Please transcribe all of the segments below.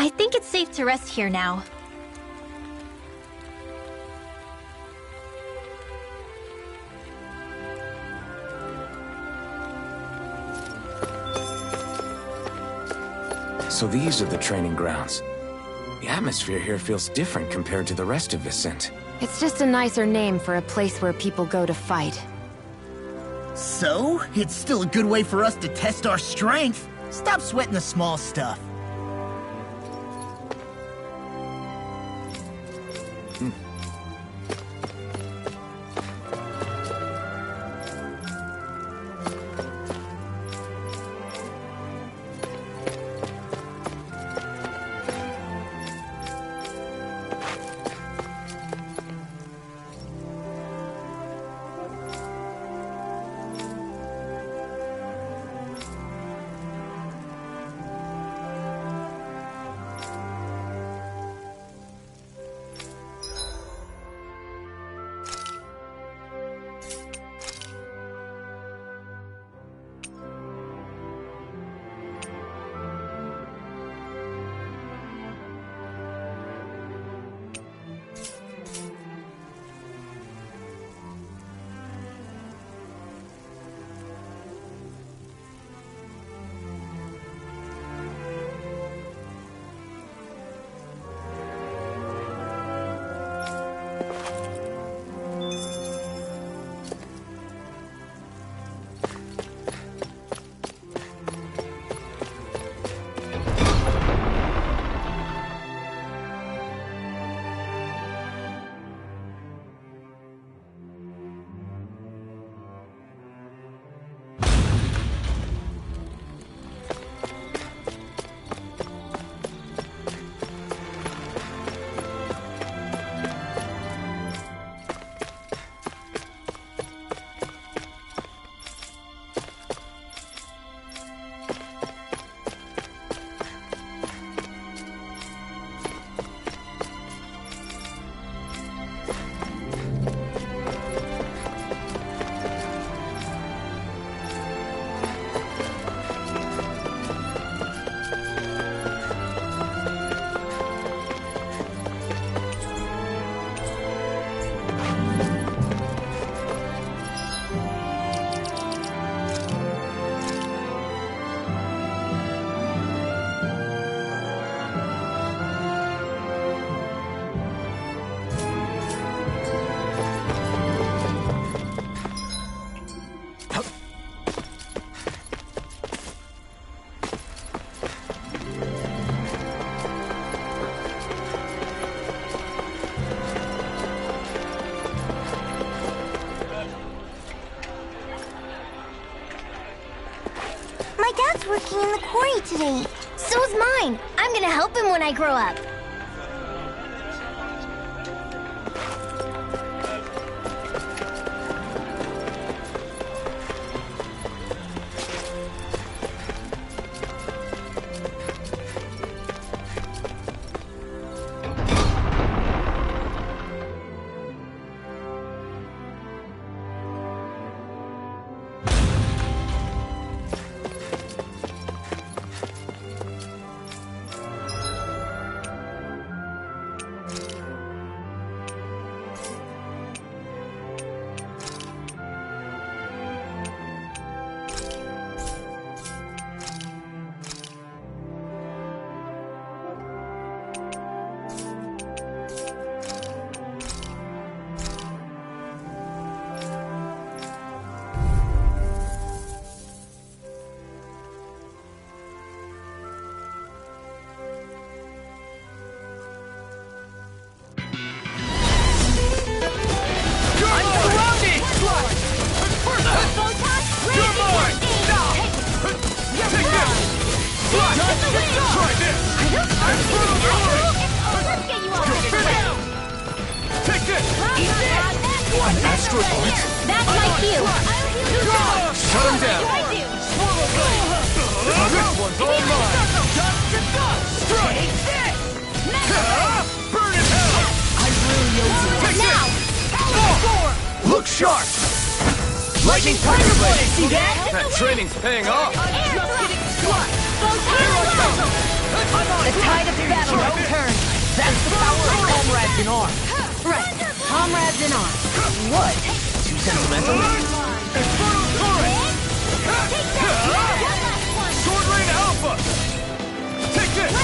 I think it's safe to rest here now. So these are the training grounds. The atmosphere here feels different compared to the rest of Vicent. It's just a nicer name for a place where people go to fight. So, it's still a good way for us to test our strength. Stop sweating the small stuff. My dad's working in the quarry today. So's mine. I'm gonna help him when I grow up. That's like you! Shut him down! This one's all mine! Burn in hell! Now! Look sharp! Lightning Tiger Blade! See that? That training's paying off! Bow tie! The tide of battle has turned. That's the power of comrades in arms. Right. Comrades in arms. What? Too sentimental? Sword Rain Alpha! Take this!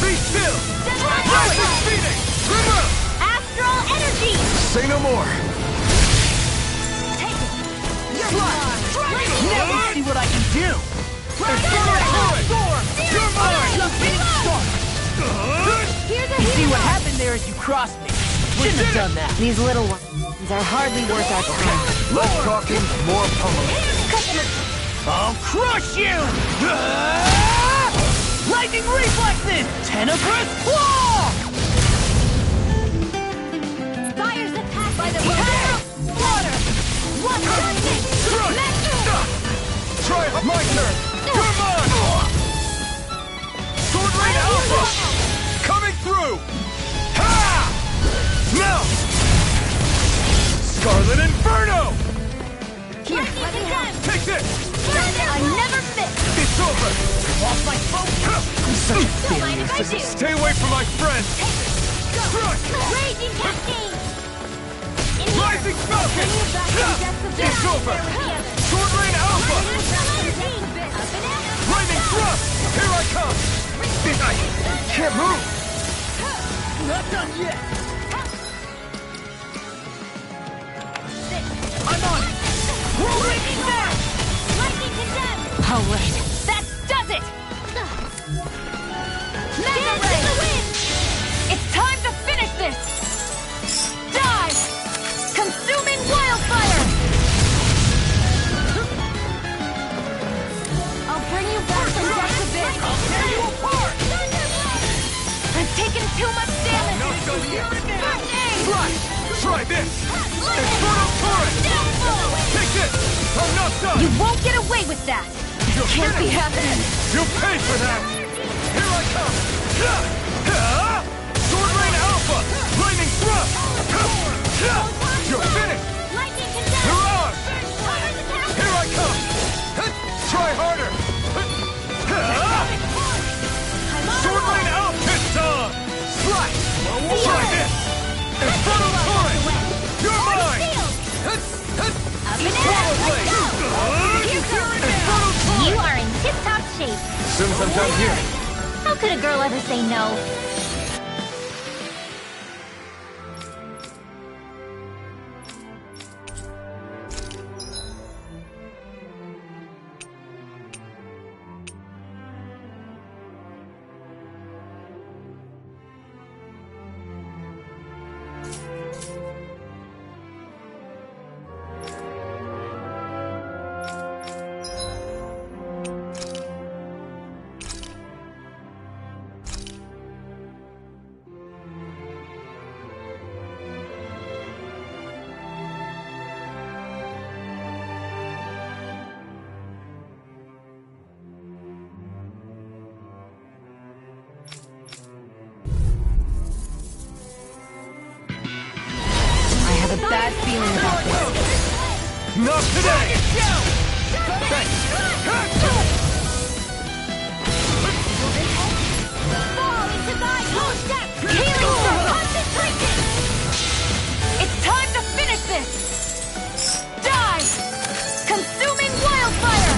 Be still! Rising Phoenix! Astral energy! Say no more! Never see what I can do! You're mine! You see what happened there as you crossed me. Shouldn't have done that. These little ones are hardly worth our time. Less talking, more pummeling. I'll crush you! Lightning reflexes! Tenebrous claw! Fire's attacked by the power of water! Water! Try my turn! Come on! Sword Rain Alpha! Coming through! Ha! Now! Scarlet Inferno! Here! Take this! I never miss! It's over! Off my focus! I'm such a Don't mind failure if I for do! this. Stay away from my friend! Raging Cascade! Rising Falcon! It's over! Sword Rain Alpha! Lightning Thrust! Here I come! I can't move! Not done yet! I'm on it! Lightning Back! Lightning Condemned! All right. That does it! Mega Ray! It's time to finish this! Die! Consuming Wildfire! I'll bring you back from death to this! I'll tear you apart! I've taken too much damage! No, so here and now! First aid! Try this! Inferno Torrent! Take this! I'm not done! You won't get away with that! You're Can't be finished. happening! You'll pay for that! Here I come! Sword Rain Alpha! Lightning Thrust! You're finished! Lightning Condemned! You're ours! Here I come! Try harder! Sword Rain Alpha! It's on! Slice! Try this! Inferno Torrent! You're mine! Swallow Blade! Inferno You Torrent! are in tip-top shape. As soon as I'm done here, How could a girl ever say no? I have a bad feeling about this. not today! Thanks! Fall into thy own depth! Healing from concentration! It's time to finish this! Die! Consuming Wildfire!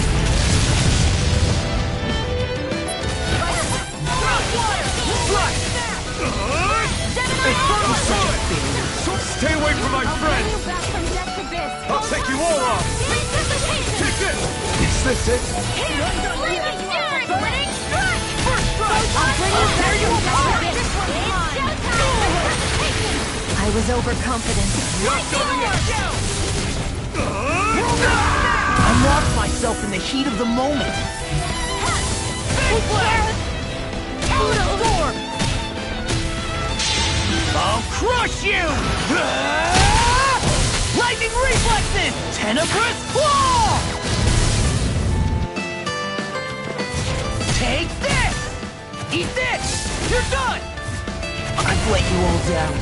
Inferno Torrent! Stay away from my friend! Back from death to this! I'll take you all off! Take this! Is this it? Lightning Fury! Winning strike! First strike! I'll bring you back from death to this! It's showtime! I was overconfident. I lost myself in the heat of the moment. I'll crush you! Lightning reflexes! Tenebrous claw! Take this! Eat this! You're done! I've let you all down.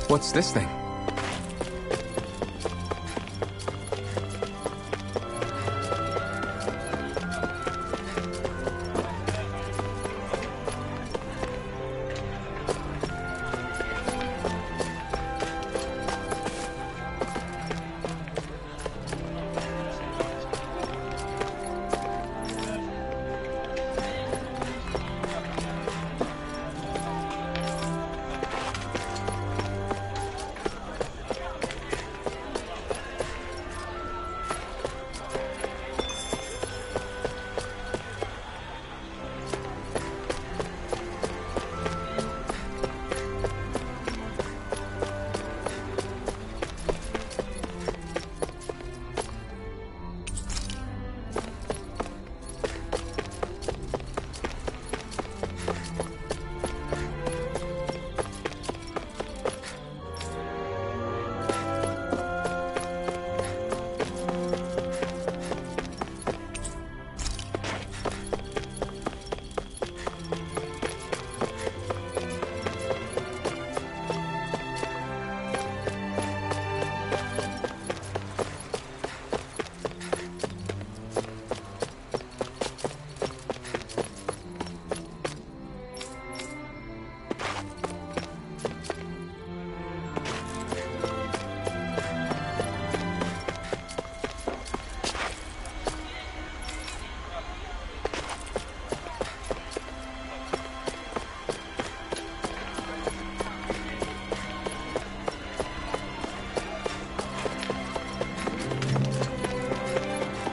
What's this thing?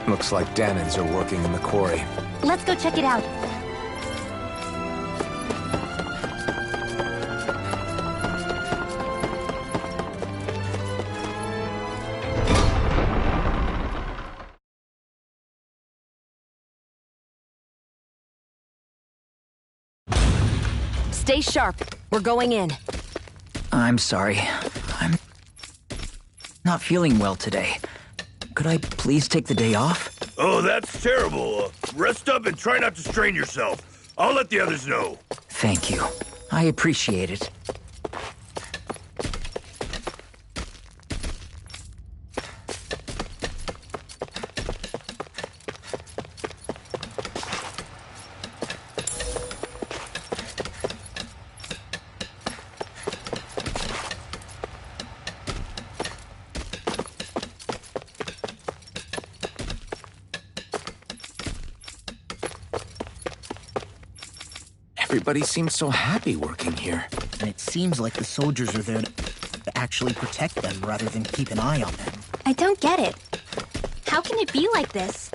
Looks like Dahnans are working in the quarry. Let's go check it out. Stay sharp. We're going in. I'm sorry. I'm not feeling well today. Could I please take the day off? Oh, that's terrible. Rest up and try not to strain yourself. I'll let the others know. Thank you. I appreciate it. Everybody seems so happy working here. And it seems like the soldiers are there to actually protect them rather than keep an eye on them. I don't get it. How can it be like this?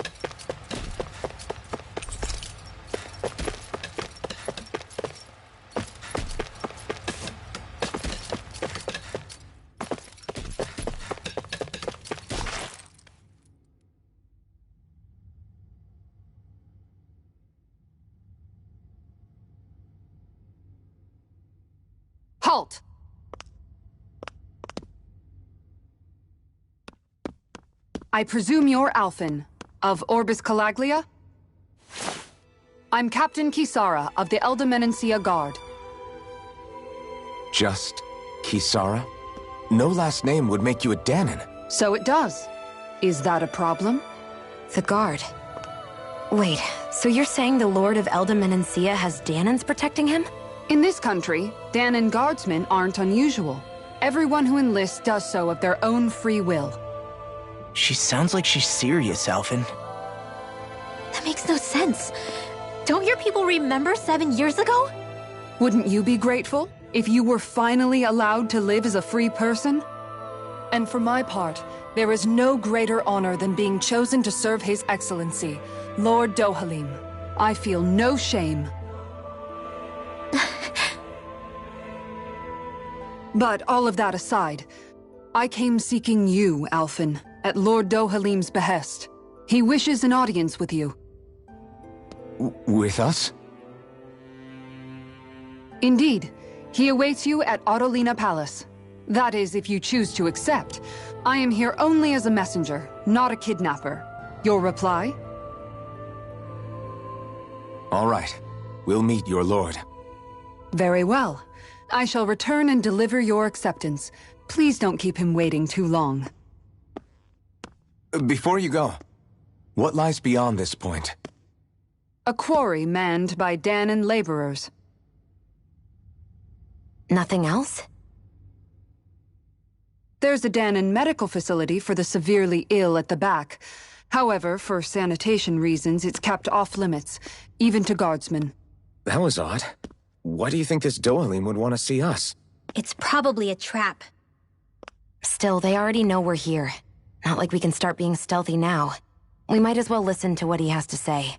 Halt! I presume you're Alphen, of Orbis Calaglia? I'm Captain Kisara of the Elda Guard. Just Kisara? No last name would make you a Dahnan. So it does. Is that a problem? The Guard. Wait, so you're saying the Lord of Elda Menancia has Dahnans protecting him? In this country, Dahnan guardsmen aren't unusual. Everyone who enlists does so of their own free will. She sounds like she's serious, Alphen. That makes no sense. Don't your people remember 7 years ago? Wouldn't you be grateful if you were finally allowed to live as a free person? And for my part, there is no greater honor than being chosen to serve His Excellency, Lord Dohalim. I feel no shame. But all of that aside, I came seeking you, Alphen, at Lord Dohalim's behest. He wishes an audience with you. With us? Indeed. He awaits you at Autolina Palace. That is, if you choose to accept. I am here only as a messenger, not a kidnapper. Your reply? All right. We'll meet your lord. Very well. I shall return and deliver your acceptance. Please don't keep him waiting too long. Before you go, what lies beyond this point? A quarry manned by Dahnan laborers. Nothing else? There's a Dahnan medical facility for the severely ill at the back. However, for sanitation reasons, it's kept off-limits, even to guardsmen. That was odd. Why do you think this Dohalim would want to see us? It's probably a trap. Still, they already know we're here. Not like we can start being stealthy now. We might as well listen to what he has to say.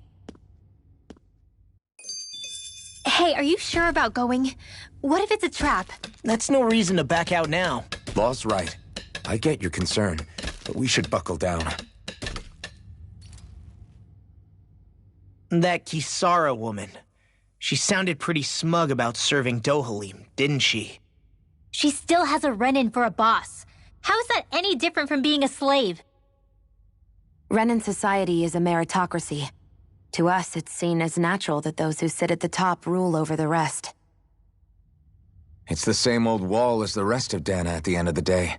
Hey, are you sure about going? What if it's a trap? That's no reason to back out now. Law's right. I get your concern, but we should buckle down. That Kisara woman. She sounded pretty smug about serving Dohalim, didn't she? She still has a Renan for a boss. How is that any different from being a slave? Renan society is a meritocracy. To us, it's seen as natural that those who sit at the top rule over the rest. It's the same old wall as the rest of Dahna at the end of the day,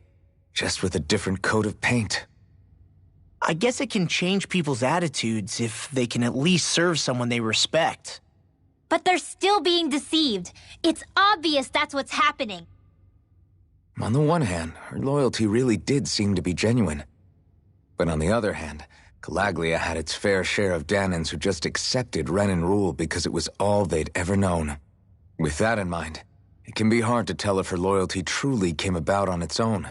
just with a different coat of paint. I guess it can change people's attitudes if they can at least serve someone they respect. But they're still being deceived. It's obvious that's what's happening. On the one hand, her loyalty really did seem to be genuine. But on the other hand, Calaglia had its fair share of Dahnans who just accepted Renan rule because it was all they'd ever known. With that in mind, it can be hard to tell if her loyalty truly came about on its own,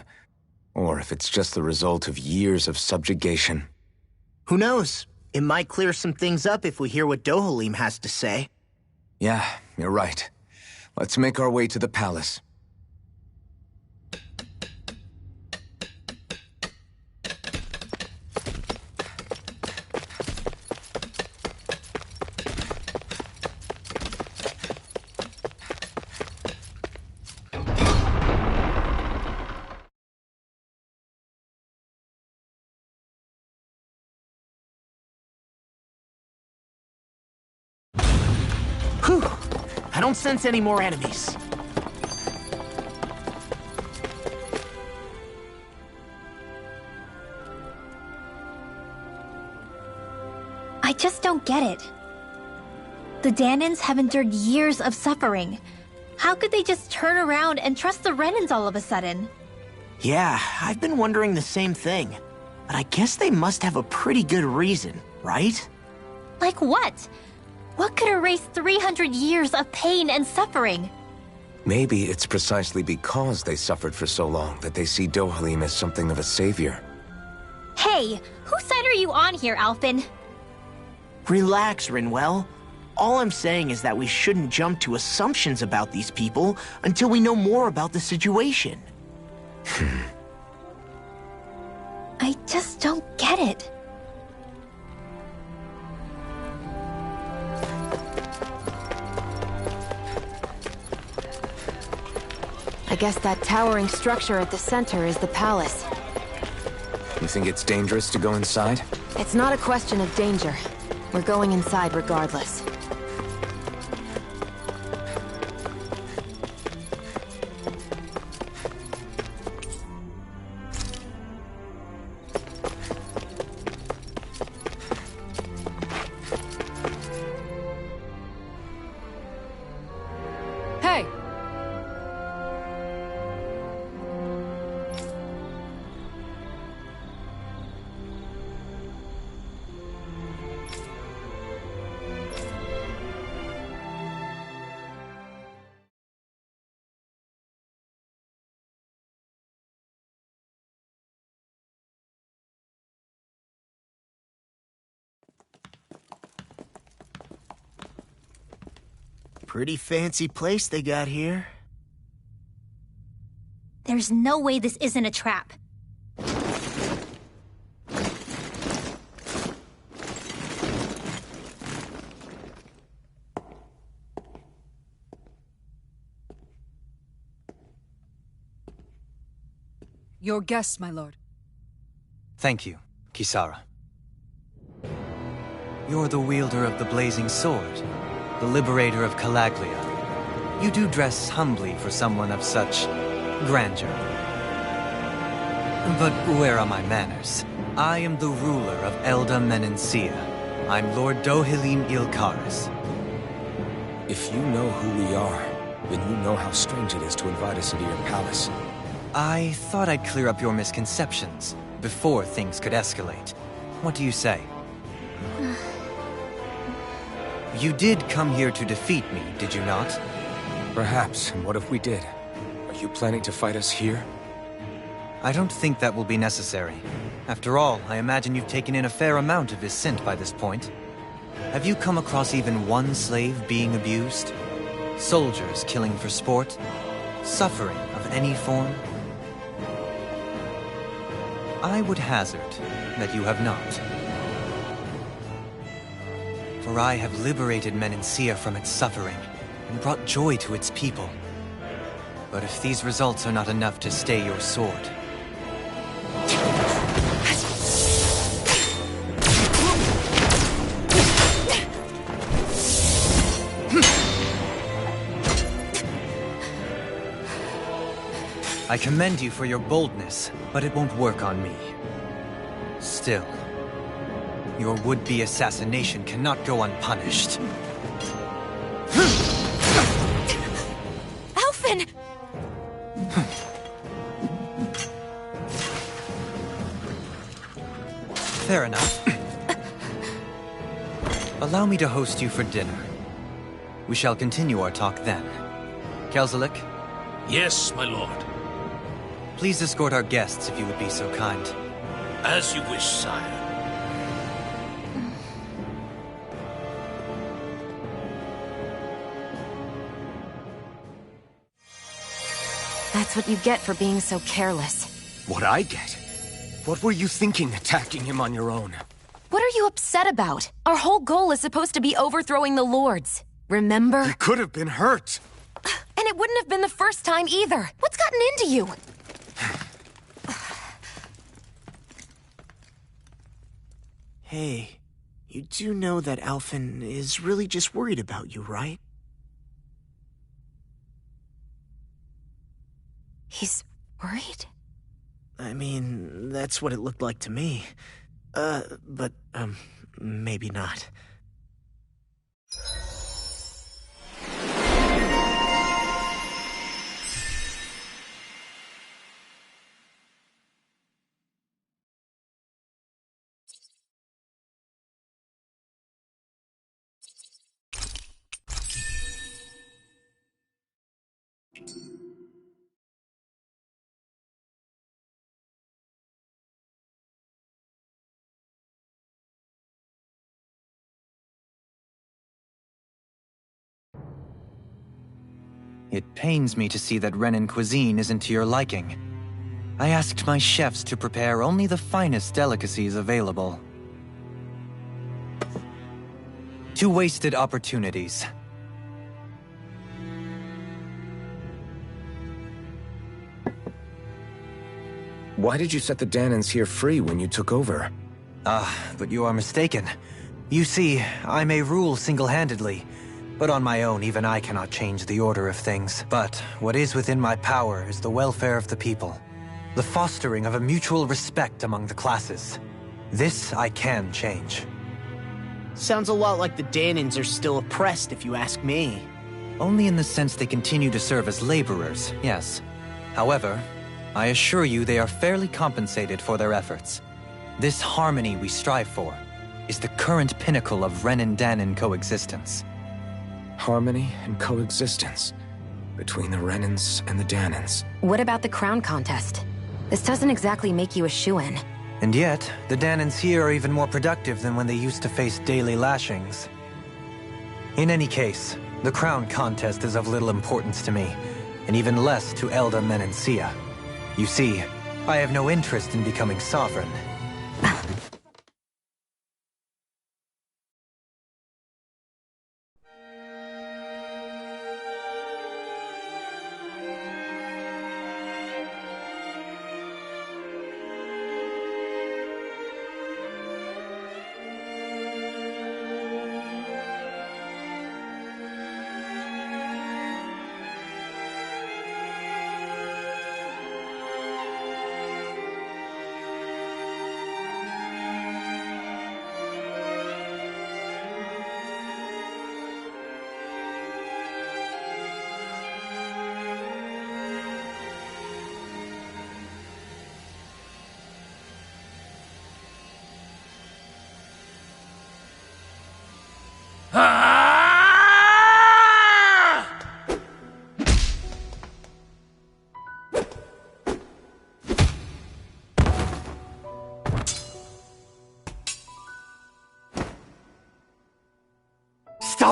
or if it's just the result of years of subjugation. Who knows? It might clear some things up if we hear what Dohalim has to say. Yeah, you're right. Let's make our way to the palace. Whew! I don't sense any more enemies. I just don't get it. The Dahnans have endured years of suffering. How could they just turn around and trust the Renans all of a sudden? Yeah, I've been wondering the same thing. But I guess they must have a pretty good reason, right? Like what? What could erase 300 years of pain and suffering? Maybe it's precisely because they suffered for so long that they see Dohalim as something of a savior. Hey, whose side are you on here, Alphen? Relax, Rinwell. All I'm saying is that we shouldn't jump to assumptions about these people until we know more about the situation. I just don't get it. I guess that towering structure at the center is the palace. You think it's dangerous to go inside? It's not a question of danger. We're going inside regardless. Hey! Pretty fancy place they got here. There's no way this isn't a trap. Your guest, my lord. Thank you, Kisara. You're the wielder of the blazing sword, the liberator of Calaglia. You do dress humbly for someone of such grandeur. But where are my manners? I am the ruler of Elda Menencia. I'm Lord Dohalim Ilkaris. If you know who we are, then you know how strange it is to invite us into your palace. I thought I'd clear up your misconceptions before things could escalate. What do you say? You did come here to defeat me, did you not? Perhaps, and what if we did? Are you planning to fight us here? I don't think that will be necessary. After all, I imagine you've taken in a fair amount of his scent by this point. Have you come across even one slave being abused? Soldiers killing for sport? Suffering of any form? I would hazard that you have not. For I have liberated Menencia from its suffering and brought joy to its people. But if these results are not enough to stay your sword, I commend you for your boldness, but it won't work on me. Still, your would-be assassination cannot go unpunished. Alphen! Fair enough. Allow me to host you for dinner. We shall continue our talk then. Kelzelik? Yes, my lord. Please escort our guests if you would be so kind. As you wish, sire. That's what you get for being so careless. What I get? What were you thinking attacking him on your own? What are you upset about? Our whole goal is supposed to be overthrowing the Lords. Remember? He could have been hurt. And it wouldn't have been the first time either. What's gotten into you? Hey, you do know that Alphen is really just worried about you, right? He's worried? I mean, that's what it looked like to me. But maybe not. It pains me to see that Renan cuisine isn't to your liking. I asked my chefs to prepare only the finest delicacies available. 2 wasted opportunities. Why did you set the Danans here free when you took over? But you are mistaken. You see, I may rule single-handedly, but on my own, even I cannot change the order of things. But what is within my power is the welfare of the people, the fostering of a mutual respect among the classes. This I can change. Sounds a lot like the Danans are still oppressed, if you ask me. Only in the sense they continue to serve as laborers, yes. However, I assure you they are fairly compensated for their efforts. This harmony we strive for is the current pinnacle of Renan-Danan coexistence. Harmony and coexistence between the Renans and the Danans. What about the crown contest? This doesn't exactly make you a shoo-in. And yet, the Danans here are even more productive than when they used to face daily lashings. In any case, the crown contest is of little importance to me, and even less to Elda Menencia. You see, I have no interest in becoming sovereign.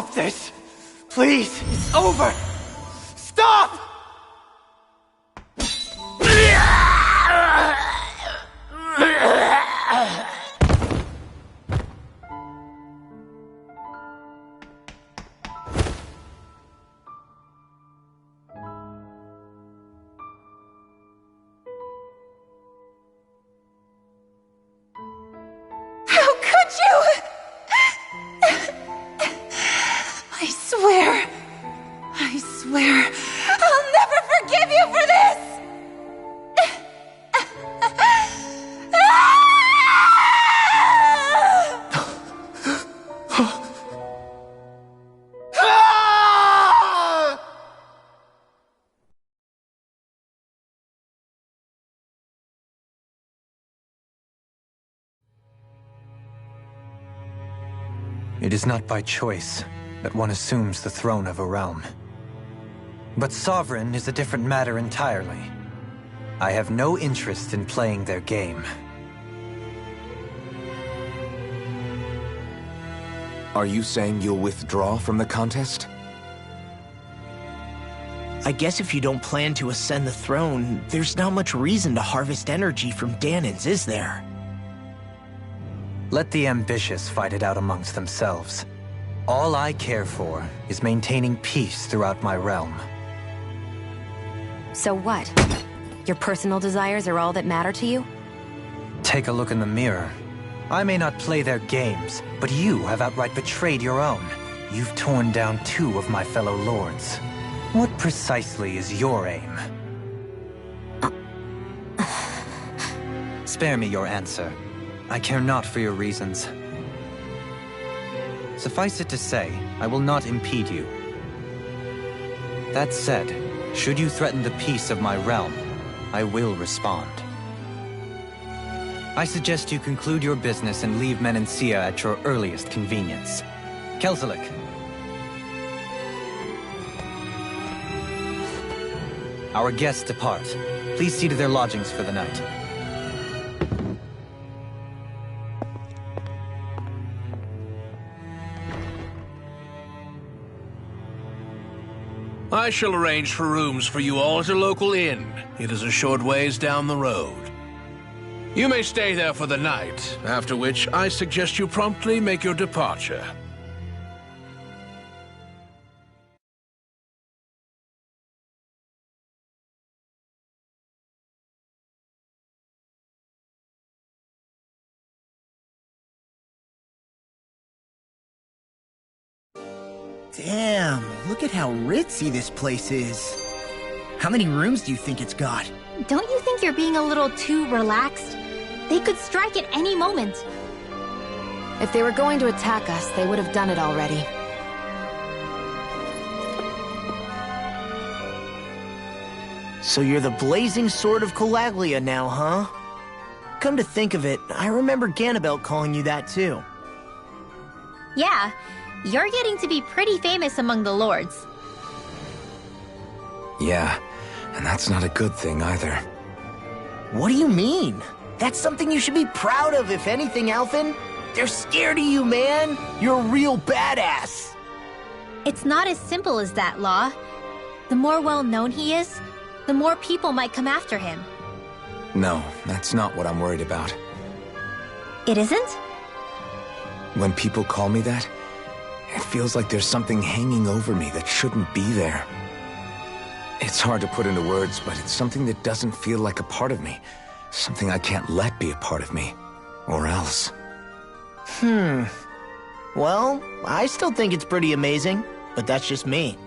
Stop this! Please! It's over! Stop! I swear, I'll never forgive you for this! It is not by choice that one assumes the throne of a realm. But sovereign is a different matter entirely. I have no interest in playing their game. Are you saying you'll withdraw from the contest? I guess if you don't plan to ascend the throne, there's not much reason to harvest energy from Dahnans, is there? Let the ambitious fight it out amongst themselves. All I care for is maintaining peace throughout my realm. So what? Your personal desires are all that matter to you? Take a look in the mirror. I may not play their games, but you have outright betrayed your own. You've torn down 2 of my fellow lords. What precisely is your aim? Spare me your answer. I care not for your reasons. Suffice it to say, I will not impede you. That said, should you threaten the peace of my realm, I will respond. I suggest you conclude your business and leave Menancia at your earliest convenience. Kelzelik. Our guests depart. Please see to their lodgings for the night. I shall arrange for rooms for you all at a local inn. It is a short ways down the road. You may stay there for the night, after which I suggest you promptly make your departure. Damn, look at how ritzy this place is. How many rooms do you think it's got? Don't you think you're being a little too relaxed? They could strike at any moment. If they were going to attack us, they would have done it already. So you're the blazing sword of Calaglia now, huh? Come to think of it, I remember Ganabelt calling you that too. Yeah, you're getting to be pretty famous among the lords. Yeah, and that's not a good thing either. What do you mean? That's something you should be proud of, if anything, Alphen. They're scared of you, man. You're a real badass. It's not as simple as that, Law. The more well-known he is, the more people might come after him. No, that's not what I'm worried about. It isn't? When people call me that, it feels like there's something hanging over me that shouldn't be there. It's hard to put into words, but it's something that doesn't feel like a part of me. Something I can't let be a part of me. Or else. Well, I still think it's pretty amazing, but that's just me.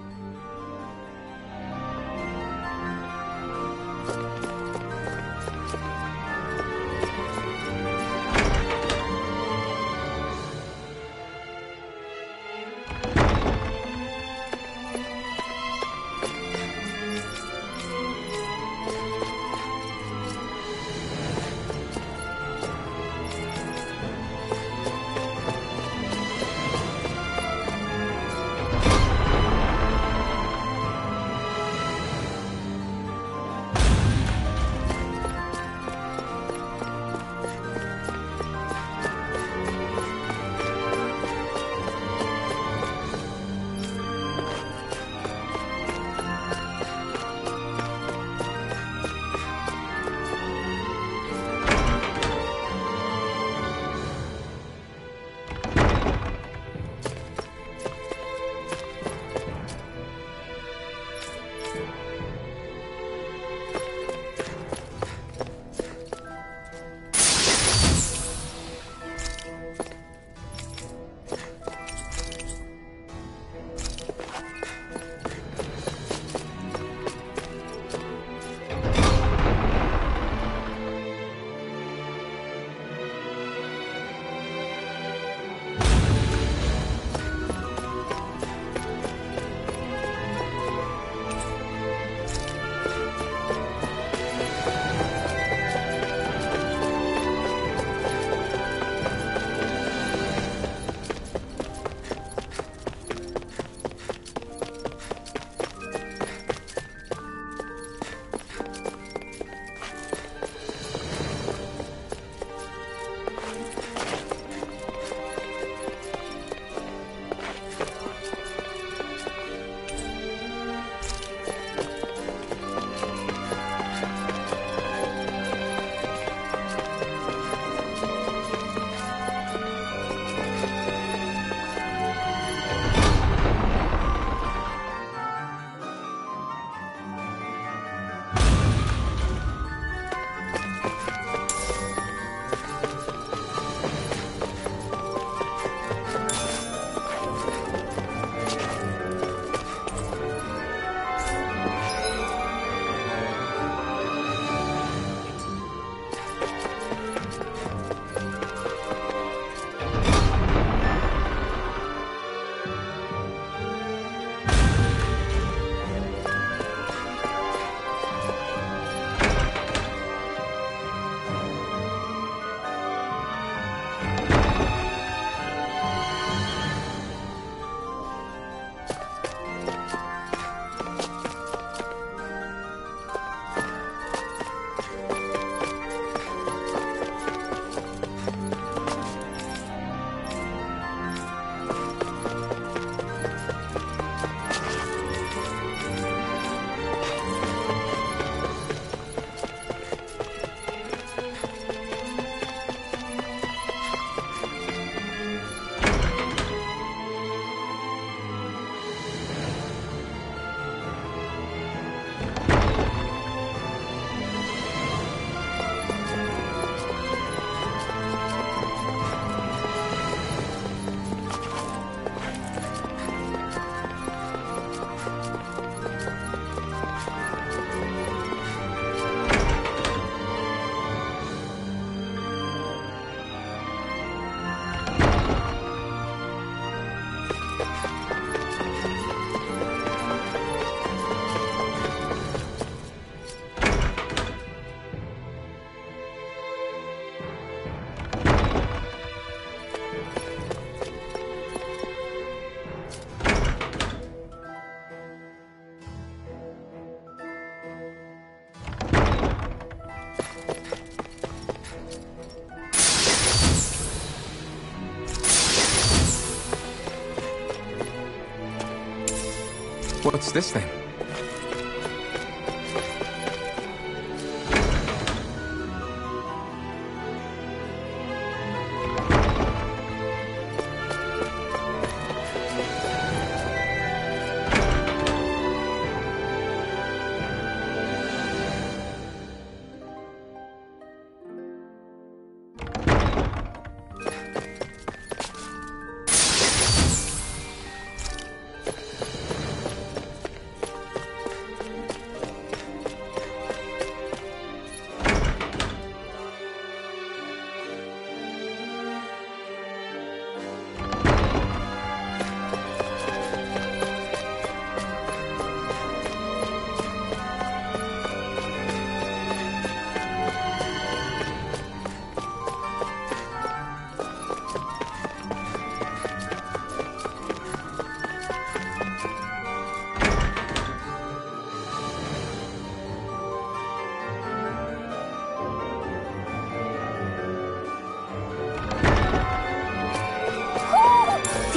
What's this thing?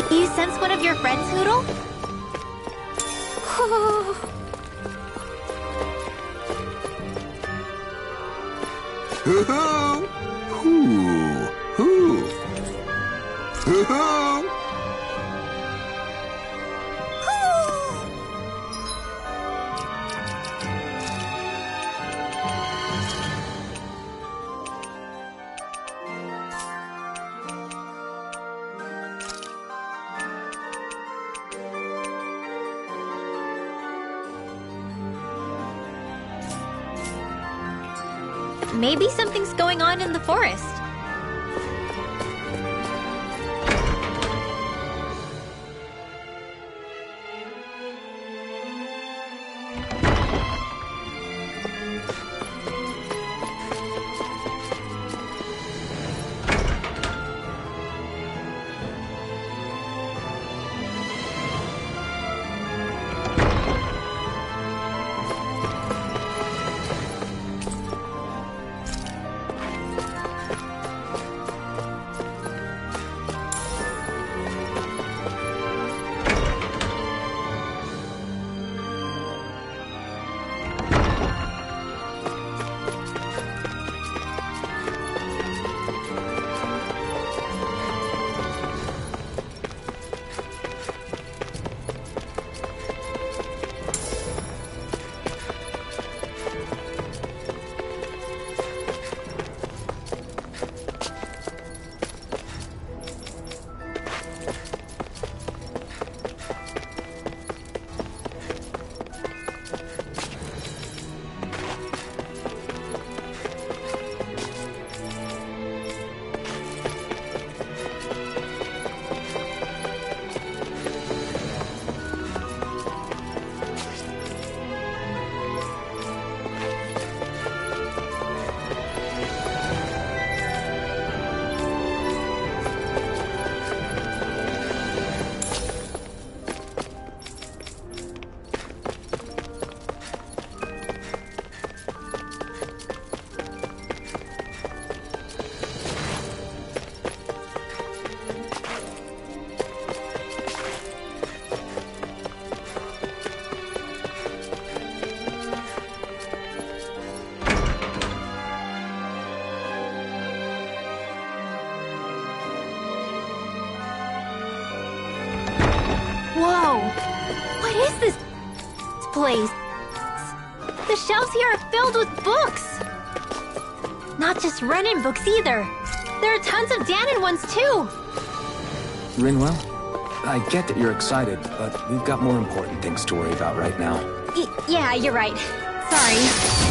Do you sense one of your friends, Hootle? Hoo-hoo! Hoo! Hoo! Hoo-hoo! Maybe something's going on in the forest. Whoa! What is this place? The shelves here are filled with books! Not just Renan books either. There are tons of Dahnan ones too! Rinwell, I get that you're excited, but we've got more important things to worry about right now. Yeah, you're right. Sorry.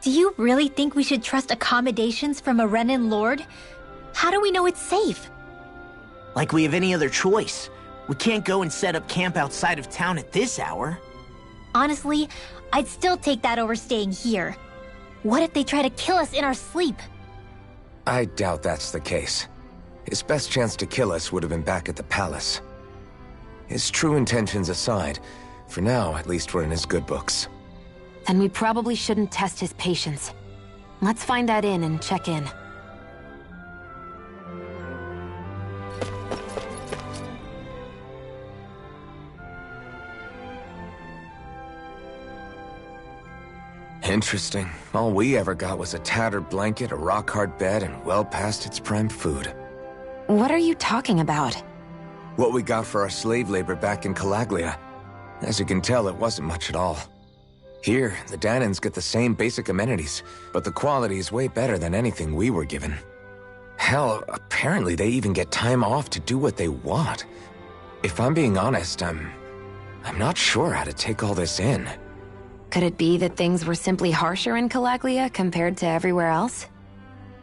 Do you really think we should trust accommodations from a Renan Lord? How do we know it's safe? Like we have any other choice. We can't go and set up camp outside of town at this hour. Honestly, I'd still take that over staying here. What if they try to kill us in our sleep? I doubt that's the case. His best chance to kill us would have been back at the palace. His true intentions aside, for now, at least we're in his good books. Then we probably shouldn't test his patience. Let's find that inn and check in. Interesting. All we ever got was a tattered blanket, a rock-hard bed, and well past its prime food. What are you talking about? What we got for our slave labor back in Calaglia. As you can tell, it wasn't much at all. Here, the Danans get the same basic amenities, but the quality is way better than anything we were given. Hell, apparently they even get time off to do what they want. If I'm being honest, I'm not sure how to take all this in. Could it be that things were simply harsher in Calaglia compared to everywhere else?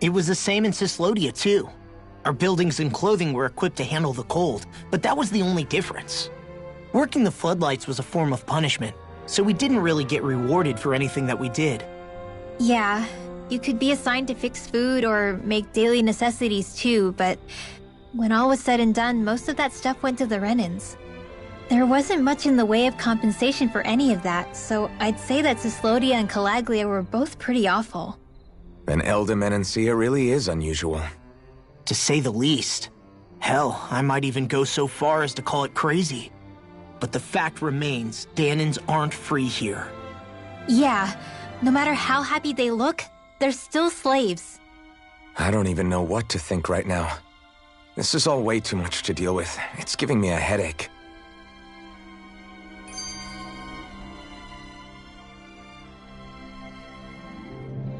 It was the same in Cyslodia, too. Our buildings and clothing were equipped to handle the cold, but that was the only difference. Working the floodlights was a form of punishment, so we didn't really get rewarded for anything that we did. Yeah, you could be assigned to fix food or make daily necessities too, but when all was said and done, most of that stuff went to the Renans. There wasn't much in the way of compensation for any of that, so I'd say that Cyslodia and Calaglia were both pretty awful. Then Eldam and Encia really is unusual. To say the least. Hell, I might even go so far as to call it crazy. But the fact remains, Danans aren't free here. Yeah, no matter how happy they look, they're still slaves. I don't even know what to think right now. This is all way too much to deal with. It's giving me a headache.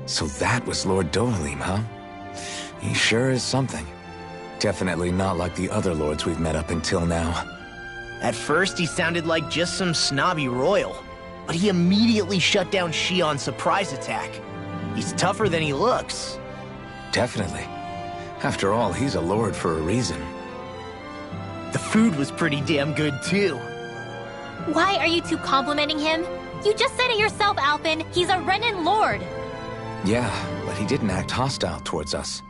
So that was Lord Dohalim, huh? He sure is something. Definitely not like the other lords we've met up until now. At first, he sounded like just some snobby royal, but he immediately shut down Shion's surprise attack. He's tougher than he looks. Definitely. After all, he's a lord for a reason. The food was pretty damn good, too. Why are you two complimenting him? You just said it yourself, Alphen. He's a Renan Lord. Yeah, but he didn't act hostile towards us.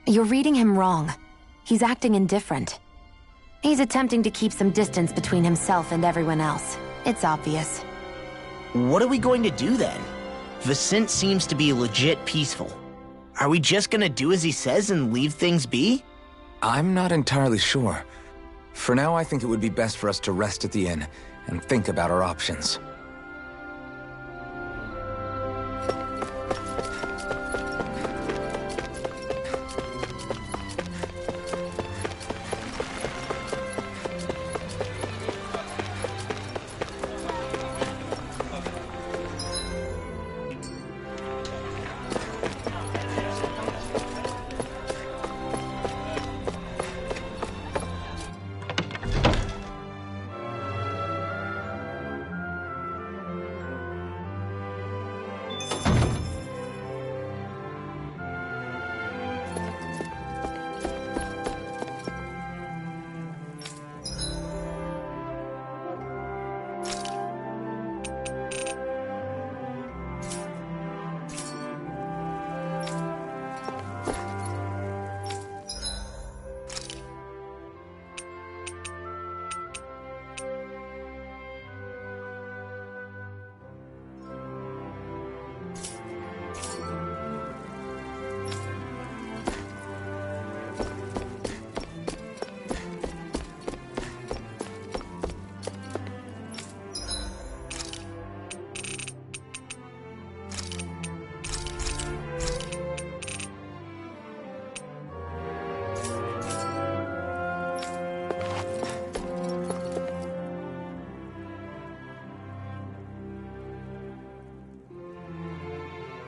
You're reading him wrong. He's acting indifferent. He's attempting to keep some distance between himself and everyone else. It's obvious. What are we going to do then? Vicente seems to be legit peaceful. Are we just gonna do as he says and leave things be? I'm not entirely sure. For now, I think it would be best for us to rest at the inn and think about our options.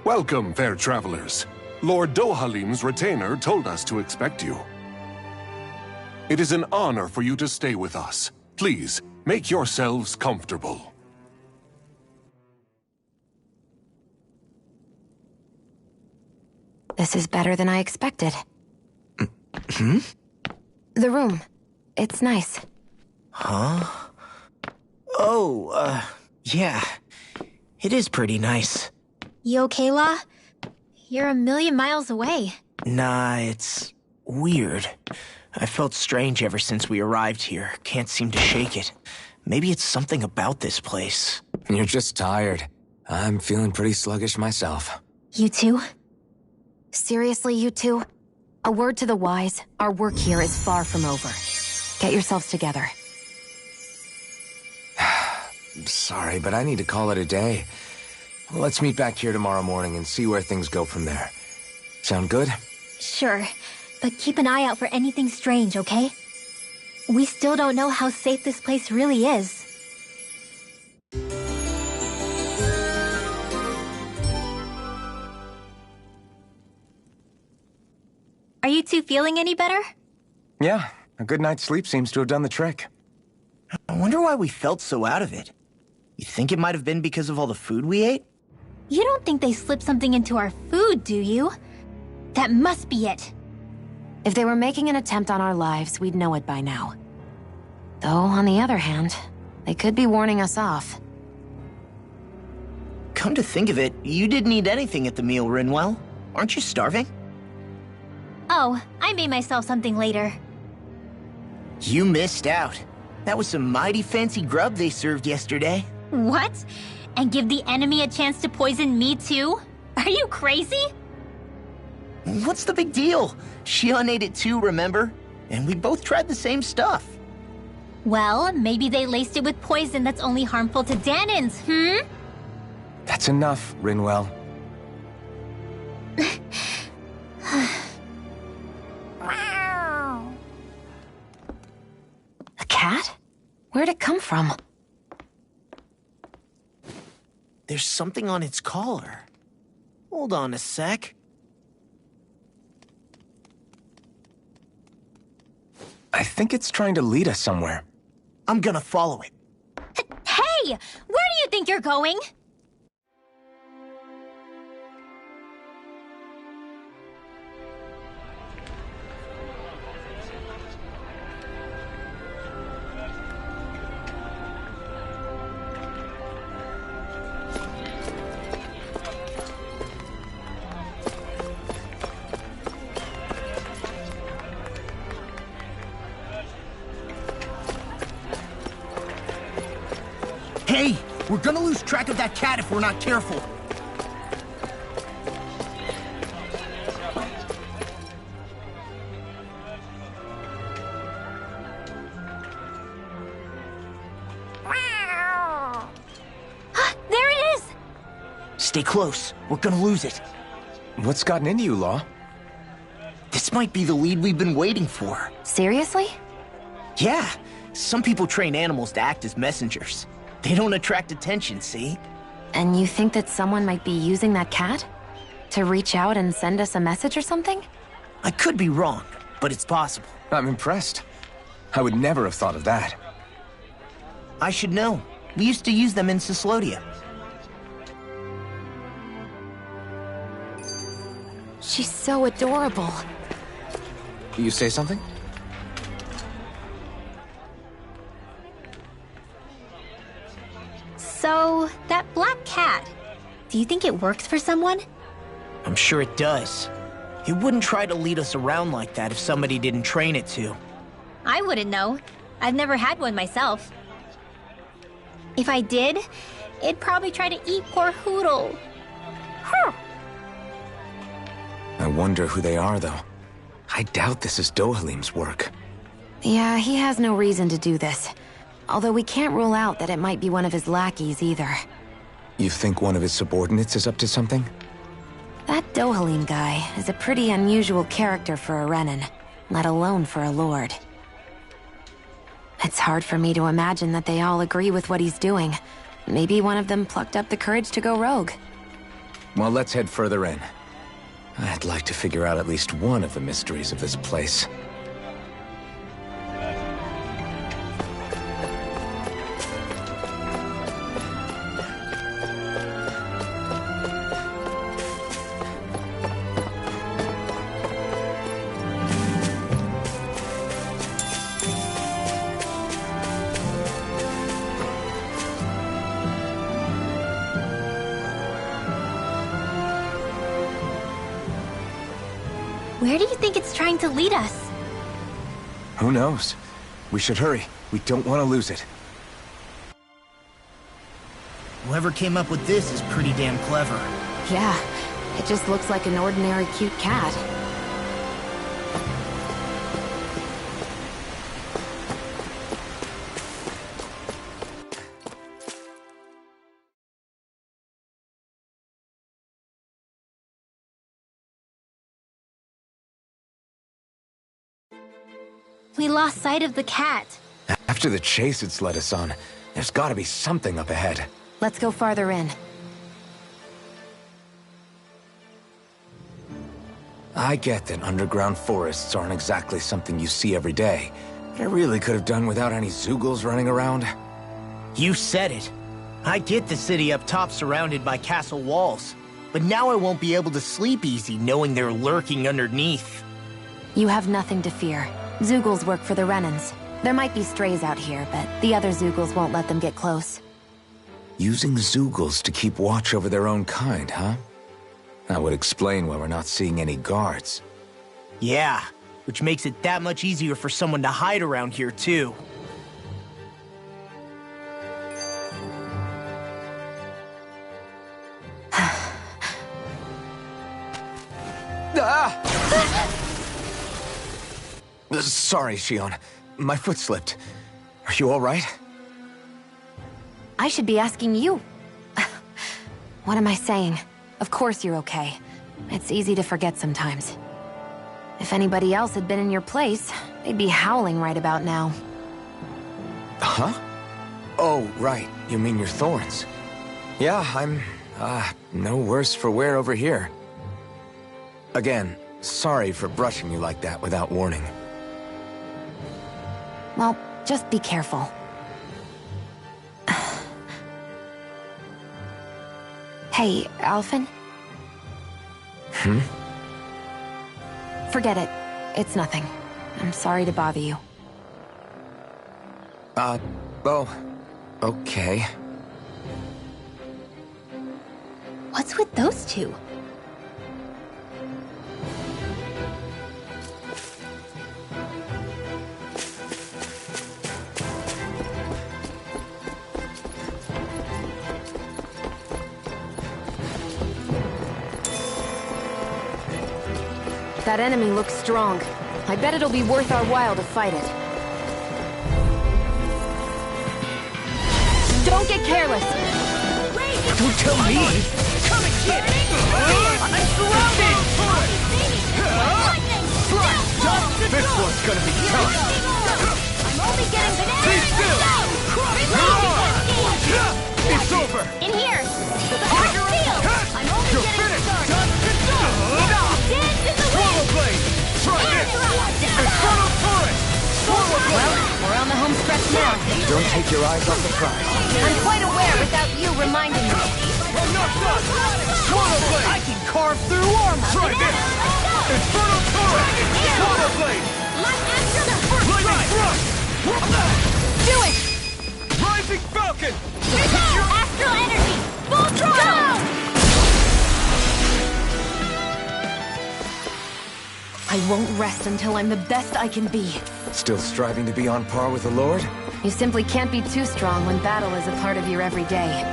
Welcome, fair travelers. Lord Dohalim's retainer told us to expect you. It is an honor for you to stay with us. Please, make yourselves comfortable. This is better than I expected. Hmm? The room. It's nice. Huh? Oh, yeah. It is pretty nice. You okay, La? You're a million miles away. Nah, it's weird. I felt strange ever since we arrived here. Can't seem to shake it. Maybe it's something about this place. You're just tired. I'm feeling pretty sluggish myself. You too? Seriously, you two? A word to the wise, our work here is far from over. Get yourselves together. Sorry, but I need to call it a day. Let's meet back here tomorrow morning and see where things go from there. Sound good? Sure, but keep an eye out for anything strange, okay? We still don't know how safe this place really is. Are you two feeling any better? Yeah, a good night's sleep seems to have done the trick. I wonder why we felt so out of it. You think it might have been because of all the food we ate? You don't think they slipped something into our food, do you? That must be it. If they were making an attempt on our lives, we'd know it by now. Though, on the other hand, they could be warning us off. Come to think of it, you didn't eat anything at the meal, Rinwell. Aren't you starving? Oh, I made myself something later. You missed out. That was some mighty fancy grub they served yesterday. What? And give the enemy a chance to poison me too? Are you crazy? What's the big deal? Shion ate it too, remember? And we both tried the same stuff. Well, maybe they laced it with poison that's only harmful to Danins, hmm? That's enough, Rinwell. A cat? Where'd it come from? There's something on its collar. Hold on a sec. I think it's trying to lead us somewhere. I'm gonna follow it. Hey! Where do you think you're going? Hey! We're gonna lose track of that cat if we're not careful. There it is! Stay close. We're gonna lose it. What's gotten into you, Law? This might be the lead we've been waiting for. Seriously? Yeah. Some people train animals to act as messengers. They don't attract attention, see? And you think that someone might be using that cat? To reach out and send us a message or something? I could be wrong, but it's possible. I'm impressed. I would never have thought of that. I should know. We used to use them in Cyslodia. She's so adorable. You say something? So, that black cat, do you think it works for someone? I'm sure it does. It wouldn't try to lead us around like that if somebody didn't train it to. I wouldn't know. I've never had one myself. If I did, it'd probably try to eat poor Hootle. Huh. I wonder who they are, though. I doubt this is Dohalim's work. Yeah, he has no reason to do this. Although we can't rule out that it might be one of his lackeys either. You think one of his subordinates is up to something? That Dohalim guy is a pretty unusual character for a Renan, let alone for a lord. It's hard for me to imagine that they all agree with what he's doing. Maybe one of them plucked up the courage to go rogue. Well, let's head further in. I'd like to figure out at least one of the mysteries of this place. Where do you think it's trying to lead us? Who knows? We should hurry. We don't want to lose it. Whoever came up with this is pretty damn clever. Yeah, it just looks like an ordinary cute cat. We lost sight of the cat. After the chase it's led us on, there's gotta be something up ahead. Let's go farther in. I get that underground forests aren't exactly something you see every day, but I really could have done without any Zeugles running around. You said it. I get the city up top surrounded by castle walls, but now I won't be able to sleep easy knowing they're lurking underneath. You have nothing to fear. Zeugles work for the Renans. There might be strays out here, but the other Zeugles won't let them get close. Using Zeugles to keep watch over their own kind, huh? That would explain why we're not seeing any guards. Yeah, which makes it that much easier for someone to hide around here, too. Sorry, Shionne. My foot slipped. Are you all right? I should be asking you. What am I saying? Of course you're okay. It's easy to forget sometimes. If anybody else had been in your place, they'd be howling right about now. Huh? Oh, right. You mean your thorns. Yeah, I'm, no worse for wear over here. Again, sorry for brushing you like that without warning. Well, just be careful. Hey, Alphen? Forget it. It's nothing. I'm sorry to bother you. Oh, okay. What's with those two? That enemy looks strong. I bet it'll be worth our while to fight it. Don't get careless! Don't tell me! Come and get it! I'm surrounded! This one's gonna be tough! I'm only getting bananas! Stay still! It's over! In here! I'm only You're getting finished! started! Dance in the Swallow wind! blade! Try this! Infernal turret! Well, we're on the home stretch now. Don't take your eyes off the prize. I'm quite aware without you reminding me. I'm not done! Swallow blade! I can carve through armor! Try this! Infernal turret! Swallow blade! Lightning thrust! Do it! Rising falcon! Astral energy! Full throttle! I won't rest until I'm the best I can be. Still striving to be on par with the Lord? You simply can't be too strong when battle is a part of your everyday.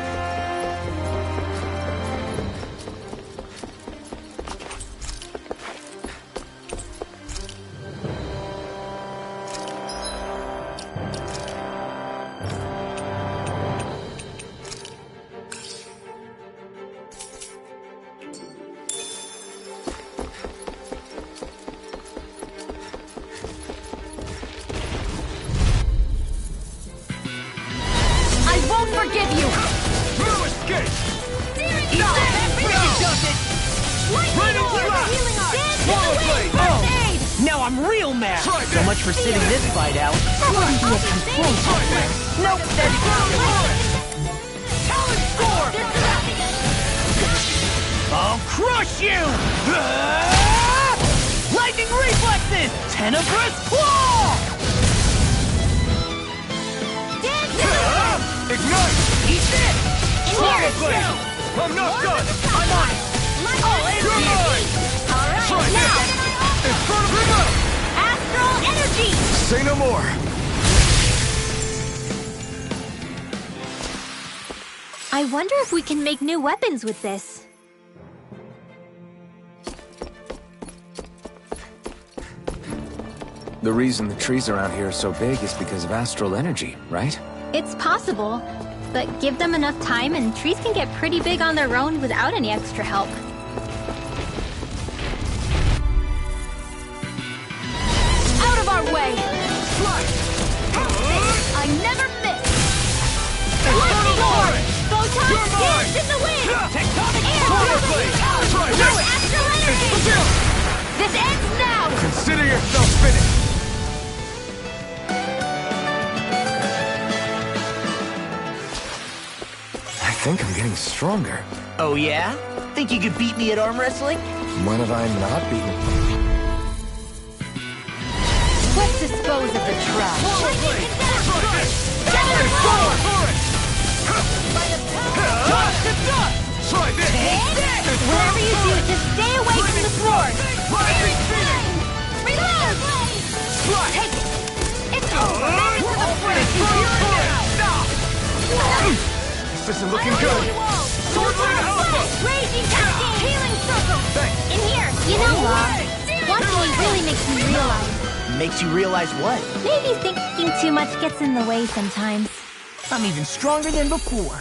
Forgive you! No escape! Swallow blade! Oh! Now I'm real mad! So much for sitting this fight out. Wouldn't be a complaint. Nope, that's Talon Storm! I'll crush you! Lightning reflexes! Tenebrous Claw! Ignite! Eat this! Swallow blade! I'm not done! I'm on it! All energy! Alright, now! Astral energy! Say no more! I wonder if we can make new weapons with this. The reason the trees around here are so big is because of astral energy, right? It's possible, but give them enough time and trees can get pretty big on their own without any extra help. Out of our way! I never miss! Lightning Orb! Photon dance in the wind! Tectonic No astral energy! This ends now! Consider yourself finished! I think I'm getting stronger. Oh yeah? Think you could beat me at arm wrestling? When have I not beaten? Let's dispose of the trash. Whatever you do, just stay away from the sword! Reload! Take it! It's over! This isn't looking good. Raging cascade! Healing circle! In here, you know, Law, one thing really makes me realize. Makes you realize what? Maybe thinking too much gets in the way sometimes. I'm even stronger than before.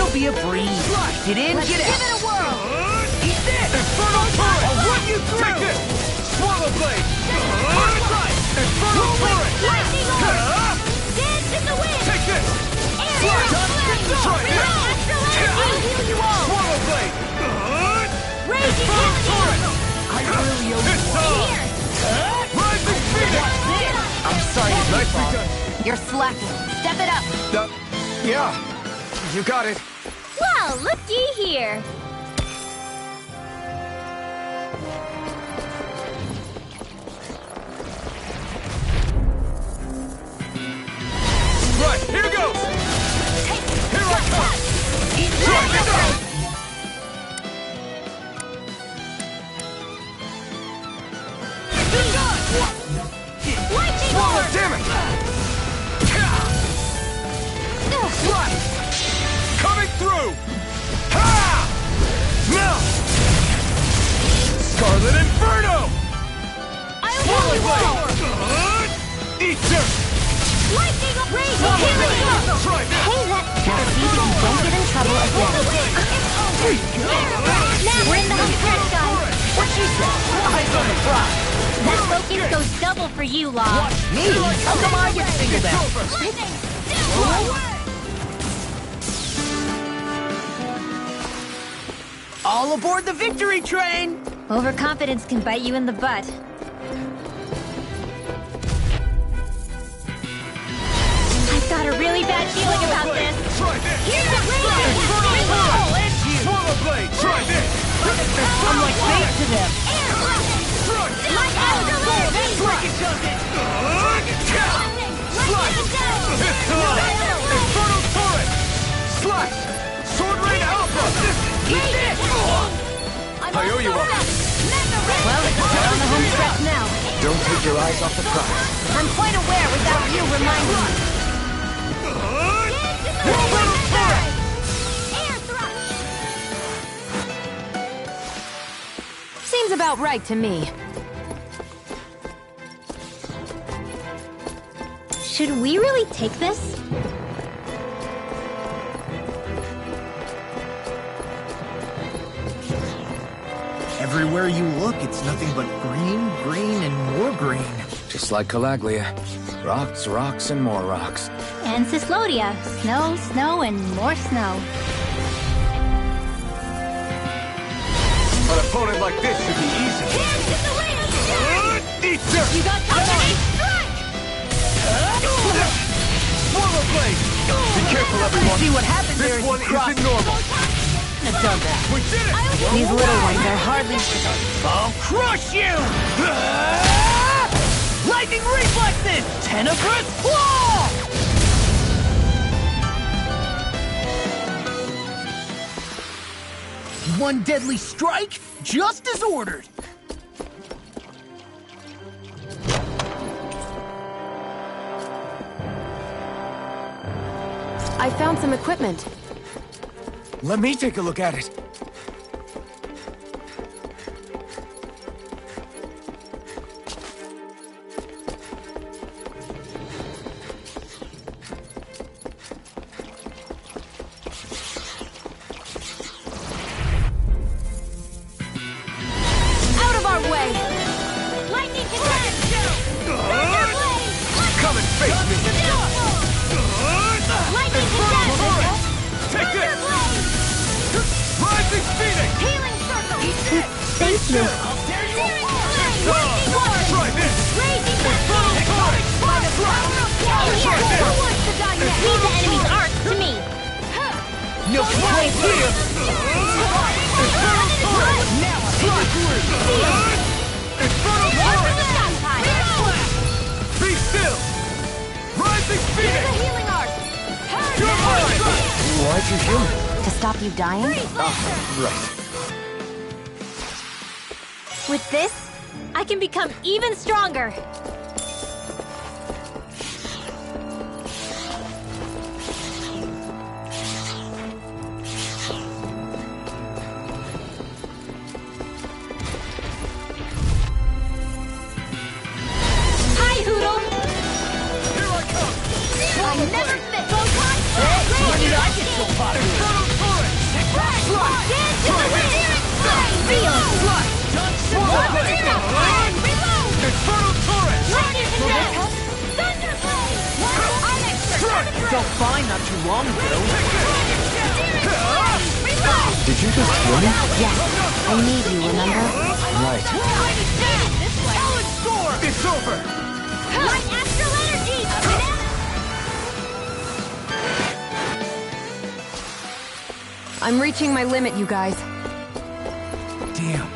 Be a breeze. Get in, get out. Give it a whirl! Eat this! Infernal Torrent! I'll run you through! Take this! Swallow Blade! Infernal Torrent! Lightning Orb! Dance in the wind! Take this! Aerial flame! Try this! Astral energy! Heal you all! Swallow Blade! Raging Infernal cascade! Torrent! I really owe It's you. on! Here! Rising Phoenix! I'm sorry to Nicely fall. done. You're slacking. Step it up. Yeah, you got it. Well, looky here. Right, here goes! Here I come! Try this out! Lightning Swallow, Orb! damn it! Right! Coming through! Ha! Now! Scarlet Inferno! I'll Swallow heal you all! Blade! Eat dirt! Lightning Orb! Raging Swallow healing Blade! circle! Try this! Hey, now see that you don't get in trouble again. Now we're in the home stretch, guys! What she said? Eyes on the prize. That focus goes double for you, Law. Me? How come I get singled out? All aboard the victory train! Overconfidence can bite you in the butt. I've got a really bad feeling about this. Try this! Here's the raging cascade! Swallow Blade! Try this! I'm like bait to them. Like astral energy! It's on! Infernal Torrent! Slash! Sword Rain Alpha! Eat this! I owe you one. Well, we're on the home stretch now. Don't take your eyes off the prize. I'm quite aware without you reminding me. Infernal Torrent! Seems about right to me. Should we really take this? Everywhere you look, it's nothing but green, green, and more green. Just like Calaglia. Rocks, rocks, and more rocks. And Cyslodia. Snow, snow, and more snow. An opponent like this should be easy. Hands in the wind! Eat dirt! You got company! Strike! Swallow blade! Be careful, everyone. See what happens there This is one isn't normal. I've done that. We did it! These little ones are hardly... I'll crush you! Lightning reflexes! Tenebrous claw! One deadly strike, just as ordered. I found some equipment. Let me take a look at it. Out of our way! Lightning attack! Come and face me! Lightning attack! Take this! Rising Phoenix! Healing circle! Thank you. Try this! Raging Cascade! Who wants to die next? Leave the enemy's arc to me. No place here! Be still! Rising Phoenix! Healing arc! You're mine! Why'd you heal me? To stop you dying? Right. With this, I can become even stronger. Hi, Hoodle! Here I come! I never fit! When did I get so popular? Dance in the wind! Feel! Infernal Torrent! Lightning attack! Thunderblade! I'm extra! Felt fine not too long ago. Did you just heal me? Yes. I need you, remember? Right. It's over! Light astral energy! I'm reaching my limit, you guys. Damn.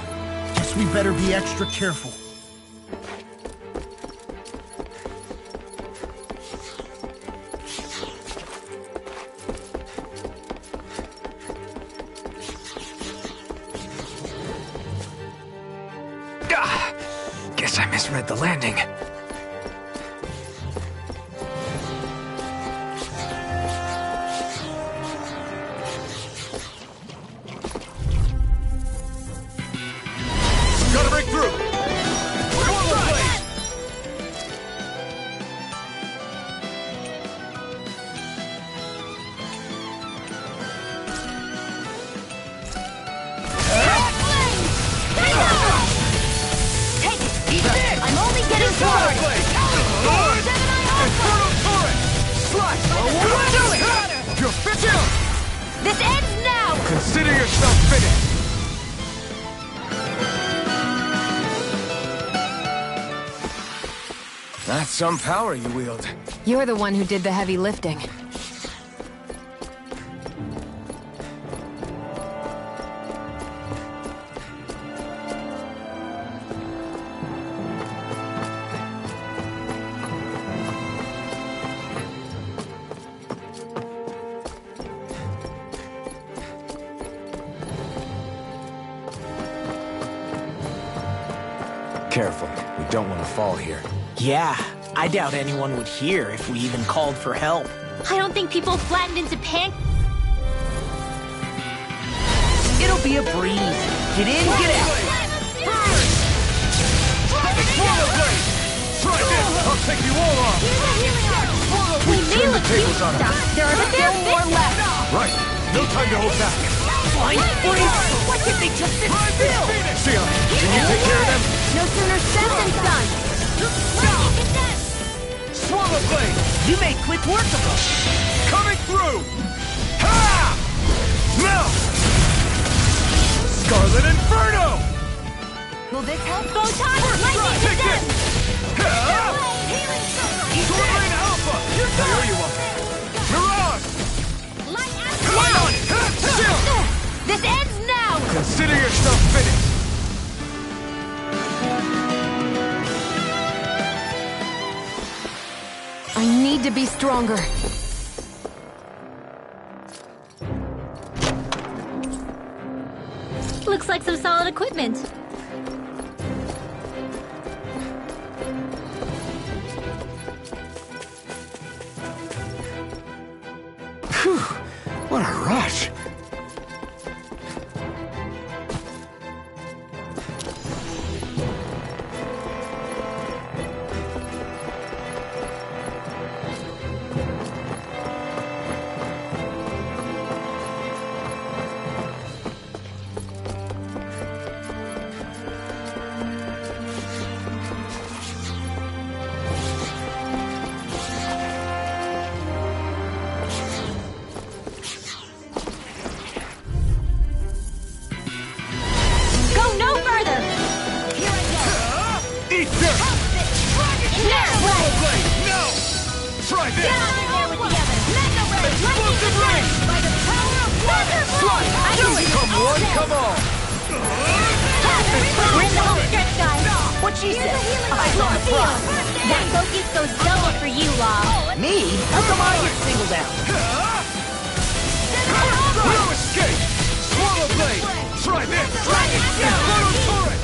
Guess we better be extra careful. Guess I misread the landing. Gotta break through! Swallow blade! I'm only getting started! Infernal Torrent! Slash! You're finished! This ends now! Consider yourself finished! That's some power you wield. You're the one who did the heavy lifting. Careful. We don't want to fall here. Yeah, I doubt anyone would hear if we even called for help. I don't think people flattened into It'll be a breeze. Get in, get out. Swallow blade! Try this! I'll take you all off! those on her. There are still more left. Right. No time to hold back. Flying freeze! Why can't they just sit still? Sia, can you take care of them? No sooner said than done. Swallow blade! You made quick work of them. Coming through! Ha! Now! Scarlet Inferno! Will this help? Photon lightning! Take this! Sword Alpha! There you are! Mirage! Light on! This ends now! Consider yourself finished! I need to be stronger. Looks like some solid equipment. Phew! What a rush! That focus goes double for you, Law. Me? How come I get singled out? No escape! Swallow blade! Try this! Inferno turret!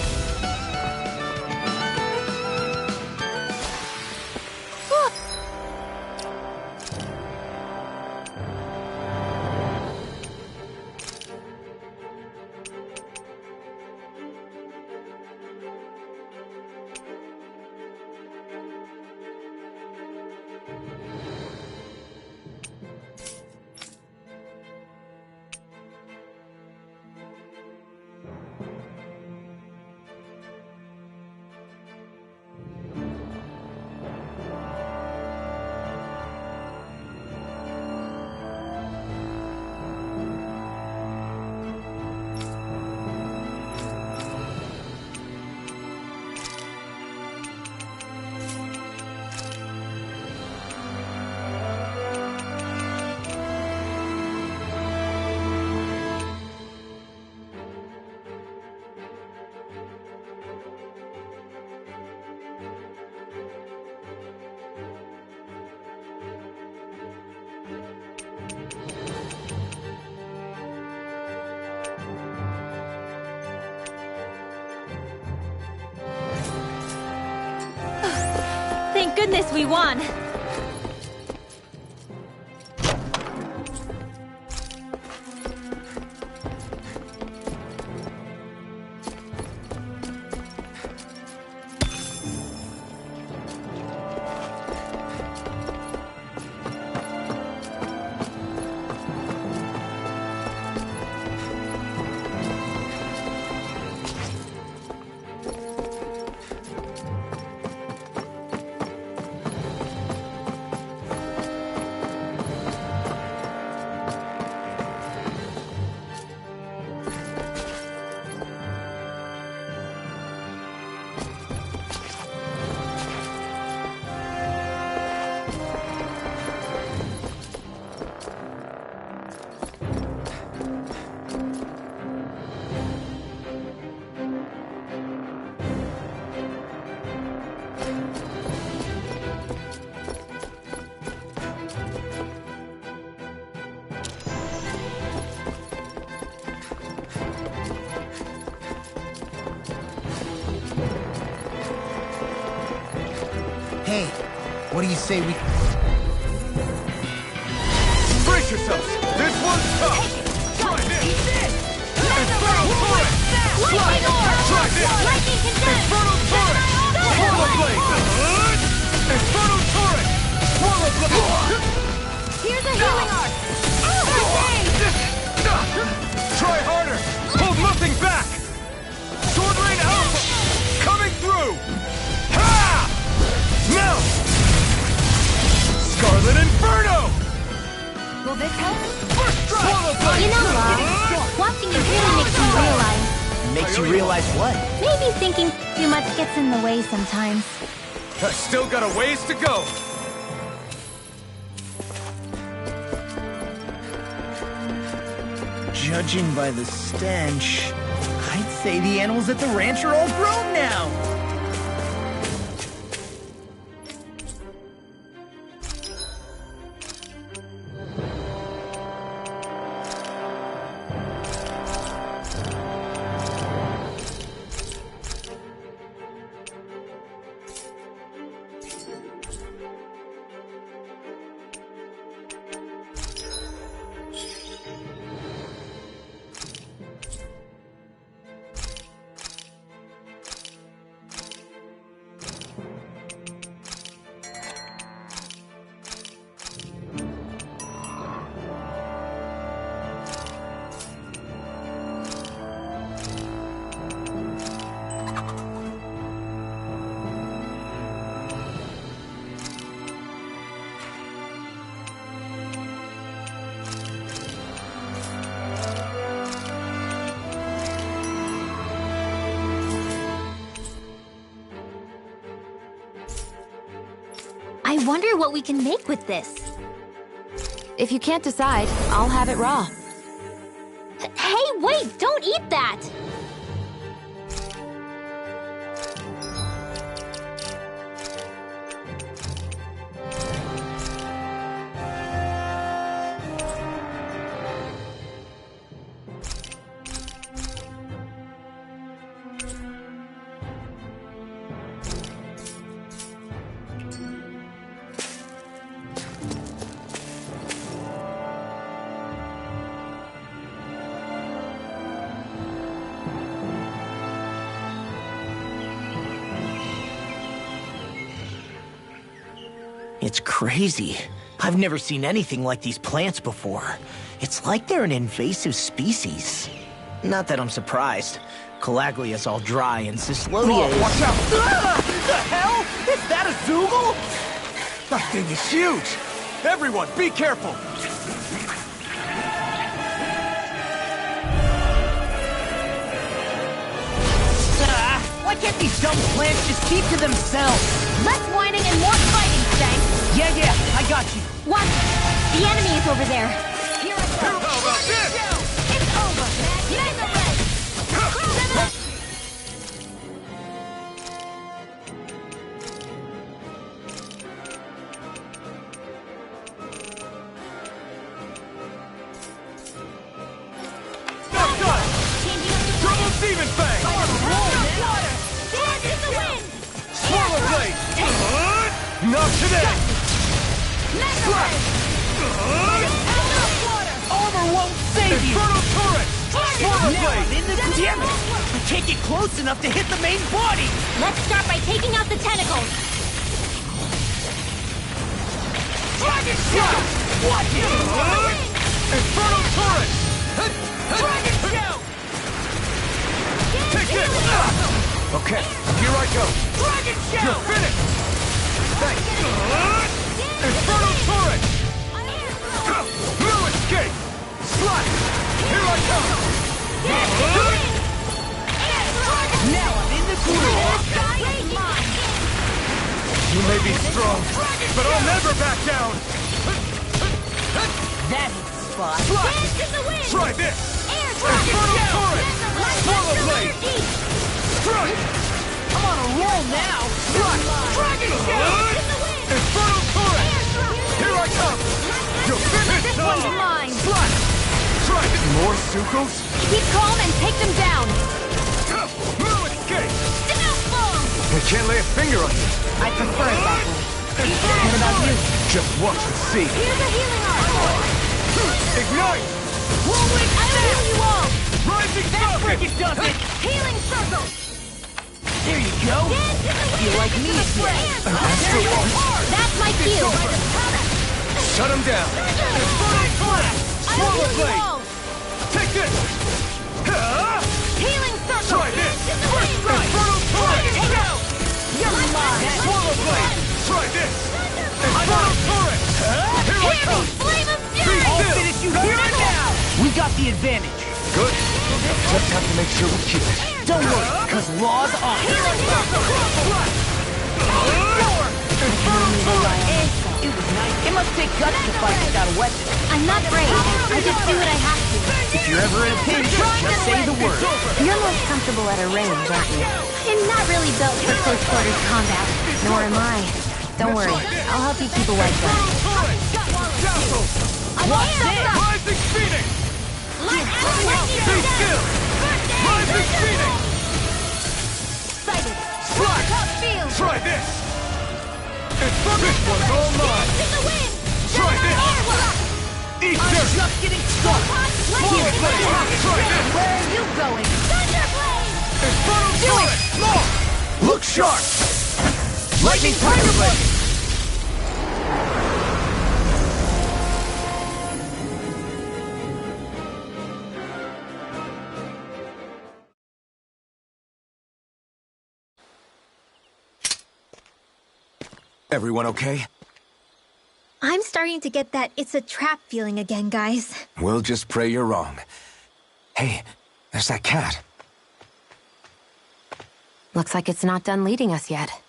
Thank goodness we won. Hey, what do you say we... Brace yourselves! This one's tough! Try this! Inferno turret! Lightning orb! Try this! Lightning condensed! Inferno turret! Swallow blade! Inferno turret! Swallow blade! a healing arc! Try harder! Hold nothing back! Sword Rain Alpha! Coming through! Ha! Now! Scarlet Inferno! Will this help? Swallow Blade! You know, Bob, watching you really makes me realize... Makes you realize what? Maybe thinking too much gets in the way sometimes. I still got a ways to go! Judging by the stench, I'd say the animals at the ranch are all grown now. I wonder what we can make with this. If you can't decide, I'll have it raw. Hey, wait! Don't eat that! It's crazy. I've never seen anything like these plants before. It's like they're an invasive species. Not that I'm surprised. Calaglia's all dry and Cyslodia is... Watch out! The hell? Is that a Zoogle? That thing is huge! Everyone, be careful! Why can't these dumb plants just keep to themselves? Less whining and more fighting, Stank! Yeah, I got you. Watch! The enemy is over there! Here I go! How about this? It's over! Magnificent! Not done! Double Demon Fang! Dance in the wind! Swallow Blade! Not today! Slap! Armor won't save you! Infernal Turret! Swallow Now I'm Blade! in the... Damn it! I can't get close enough to hit the main body! Let's start by taking out the tentacles! Dragon Shout! Watch it! Infernal Turret! Dragon Shout! Take this! Okay, here I go! Dragon You're Shout! finished! Thanks! Infernal Turret! No escape! Slide! Here I come! Now I'm in the groove! You may be strong, but I'll never back down! That hit the spot. Slide! Try this! Infernal Turret! Swallow Blade! Strike! I'm on a roll now! Slide! Dragon Shout! Infernal Turret! Here I come! You're finished! This one's mine! Slide! Try this! More Zuko's? Keep calm and take them down! No escape! Downfall! I can't lay a finger on you! I prefer it that way. What about you? Just watch and see! Here's a healing arc! Ignite! Whirlwind, I'll heal you all! Rising That Falcon! frickin' does it! Healing circle! There you go! Feel like me again! That's my cue! Shut him down! Infernal Blast! Swallow Blade! Take this! Healing circle! Try this! First strike! Infernal Turret! You're mine! Swallow Blade! Try this! Infernal Turret! Here I come! Flame of Be fury! still! Finish you here and now! We got the advantage. Good. Just have to make sure we keep it. Don't worry, because Law's on. Healing circle! Infernal Turret! It was nice. It must take guts to fight without a weapon. I'm not brave. I just do what I have to. If you're ever in a pinch, just say the word. You're most comfortable at a range, aren't you? I'm not really built for close quarters combat. Nor am I. Don't worry. I'll help you keep a white gun. Watch this! Rising Phoenix! Be still! Rising Phoenix! Sighted! Slide! Top field! Try this! This one's all mine! In the wind! Try this! Eat dirt! Just getting started. Swallow Blade! Try this! Where are you going? Thunderblade! Infernal Turret! Law! Look sharp! Lightning Tiger Blade! Everyone okay? I'm starting to get that it's a trap feeling again, guys. We'll just pray you're wrong. Hey, there's that cat. Looks like it's not done leading us yet.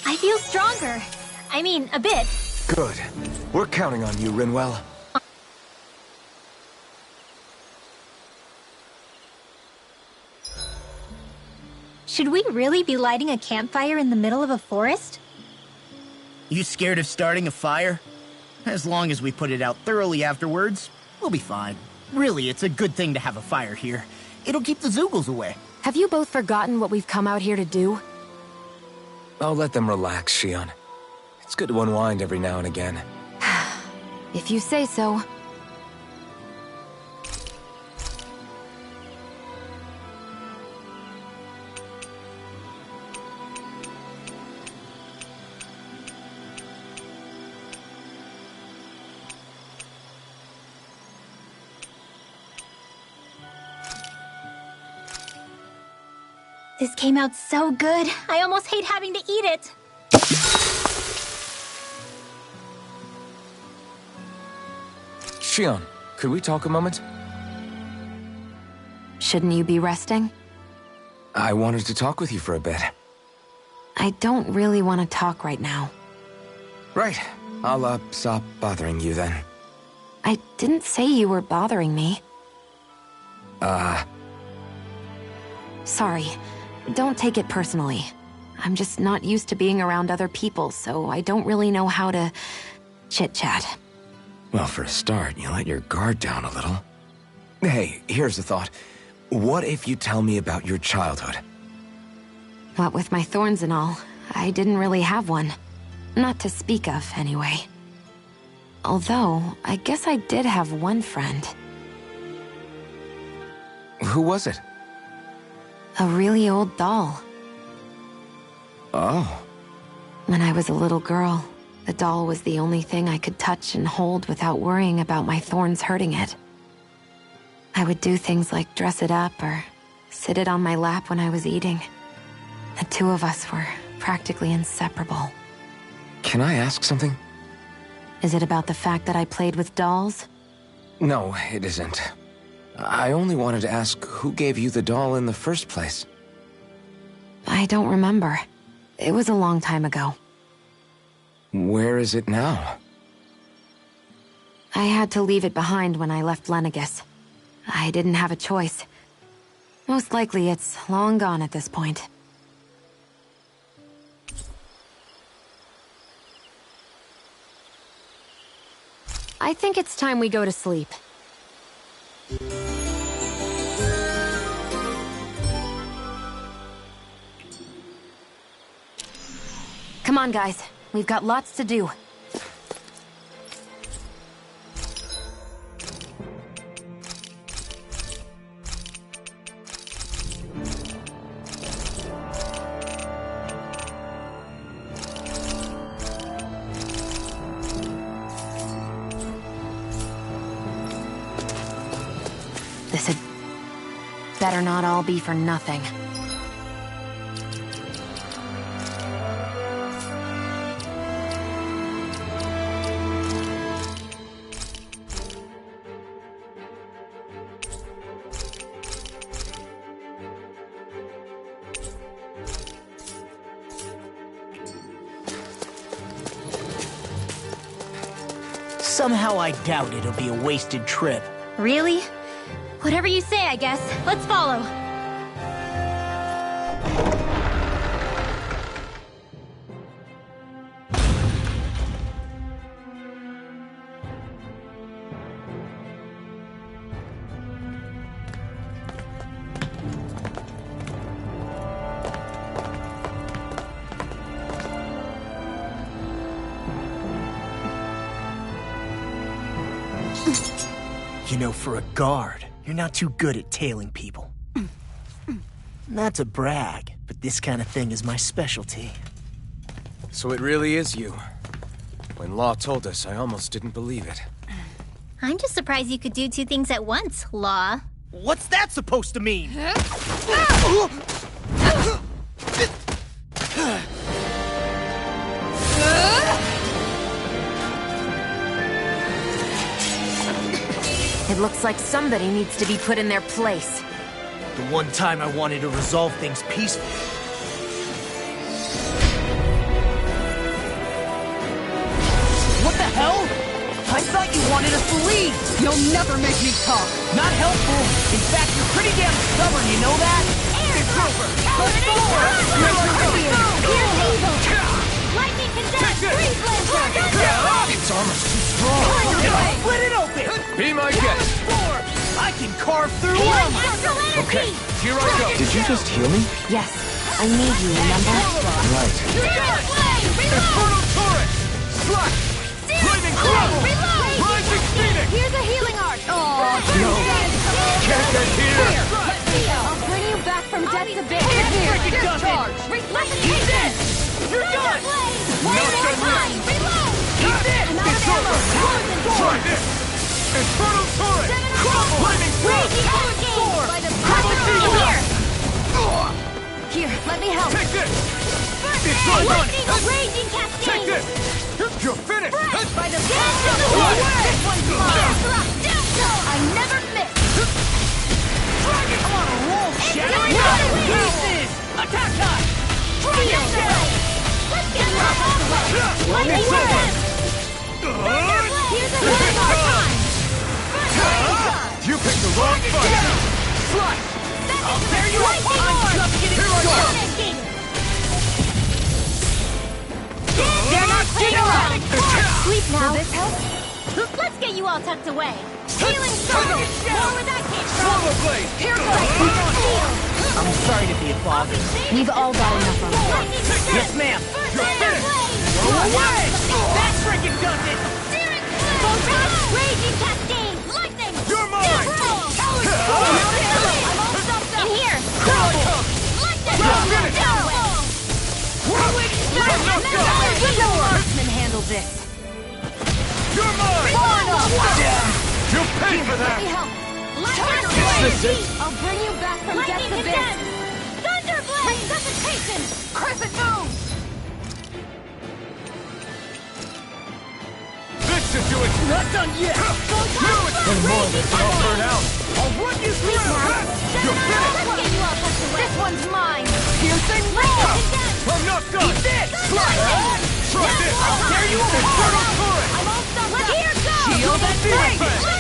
I feel stronger. I mean, a bit. Good. We're counting on you, Rinwell. Should we really be lighting a campfire in the middle of a forest? You scared of starting a fire? As long as we put it out thoroughly afterwards, we'll be fine. Really, it's a good thing to have a fire here. It'll keep the Zoogles away. Have you both forgotten what we've come out here to do? I'll let them relax, Shion. It's good to unwind every now and again. If you say so. This came out so good. I almost hate having to eat it. Shion, could we talk a moment? Shouldn't you be resting? I wanted to talk with you for a bit. I don't really want to talk right now. Right. I'll, stop bothering you then. I didn't say you were bothering me. Sorry. Don't take it personally. I'm just not used to being around other people, so I don't really know how to chit-chat. Well, for a start, you let your guard down a little. Hey, here's a thought. What if you tell me about your childhood? What with my thorns and all, I didn't really have one. Not to speak of, anyway. Although, I guess I did have one friend. Who was it? A really old doll. Oh. When I was a little girl, the doll was the only thing I could touch and hold without worrying about my thorns hurting it. I would do things like dress it up or sit it on my lap when I was eating. The two of us were practically inseparable. Can I ask something? Is it about the fact that I played with dolls? No, it isn't. I only wanted to ask who gave you the doll in the first place. I don't remember. It was a long time ago. Where is it now? I had to leave it behind when I left Lenegis. I didn't have a choice. Most likely it's long gone at this point. I think it's time we go to sleep. Come on, guys. We've got lots to do. better not all be for nothing. Somehow I doubt it'll be a wasted trip. Really? Whatever you say, I guess. Let's follow. You know, for a guard, you're not too good at tailing people. Not to brag, but this kind of thing is my specialty. So it really is you. When Law told us, I almost didn't believe it. I'm just surprised you could do two things at once, Law. What's that supposed to mean? It looks like somebody needs to be put in their place. The one time I wanted to resolve things peacefully. What the hell? I thought you wanted us to leave! You'll never make me talk! Not helpful! In fact, you're pretty damn stubborn, you know that? It's over! Lightning condense! Freeze laser! It's almost too strong. Split it open! Be my guest. I can carve through armor! Okay, here I go. Did you just heal me? Yes, I need you, remember? Right. Inferno turret! Slash! Flaming crown! Rising phoenix! Here's a healing art! No! Can't get here! I'll bring you back from death to bit! Freaking Discharge! Eat this! You're done! Not done yet! Eat this! It's over! Try this! Inferno turret! Flaming thrust! Here, let me help! Take this! It's all done! Raging cascade! Take this! You're finished! By the power of the Lord! This one's mine! I never miss! I'm on a roll, Shadow! Pieces! Attack time! Let's get lightning blast! Here's a healing art! You picked the wrong fight! Slice! I'll tear you up! I'm just getting started! They're not playing around! Sleep now. Will this help? Let's get you all tucked away. Healing storm! More where that came from! Swallow blade! Here goes! I'm sorry to be a bother. We've all got enough of it. Yes, ma'am! You're finished! Go away! That freaking does it! Raging cascade! Lightning! You're mine! In here! Marksman handle this! You're mine! You paid for that! Is this it? I'll bring you back from death to bit! Thunderblade! Resuscitation! Crescent moon! This should do it! Not done yet! And more of this, and I'll burn out! I'll run you through! You're finished! Let's get you all tucked away! This one's mine! Piercing roar! I'm not done! Eat this! Try this! I'll tear you apart! Inferno turret! I'm all stuck up! Here goes! Shield and Phoenix break! Bang!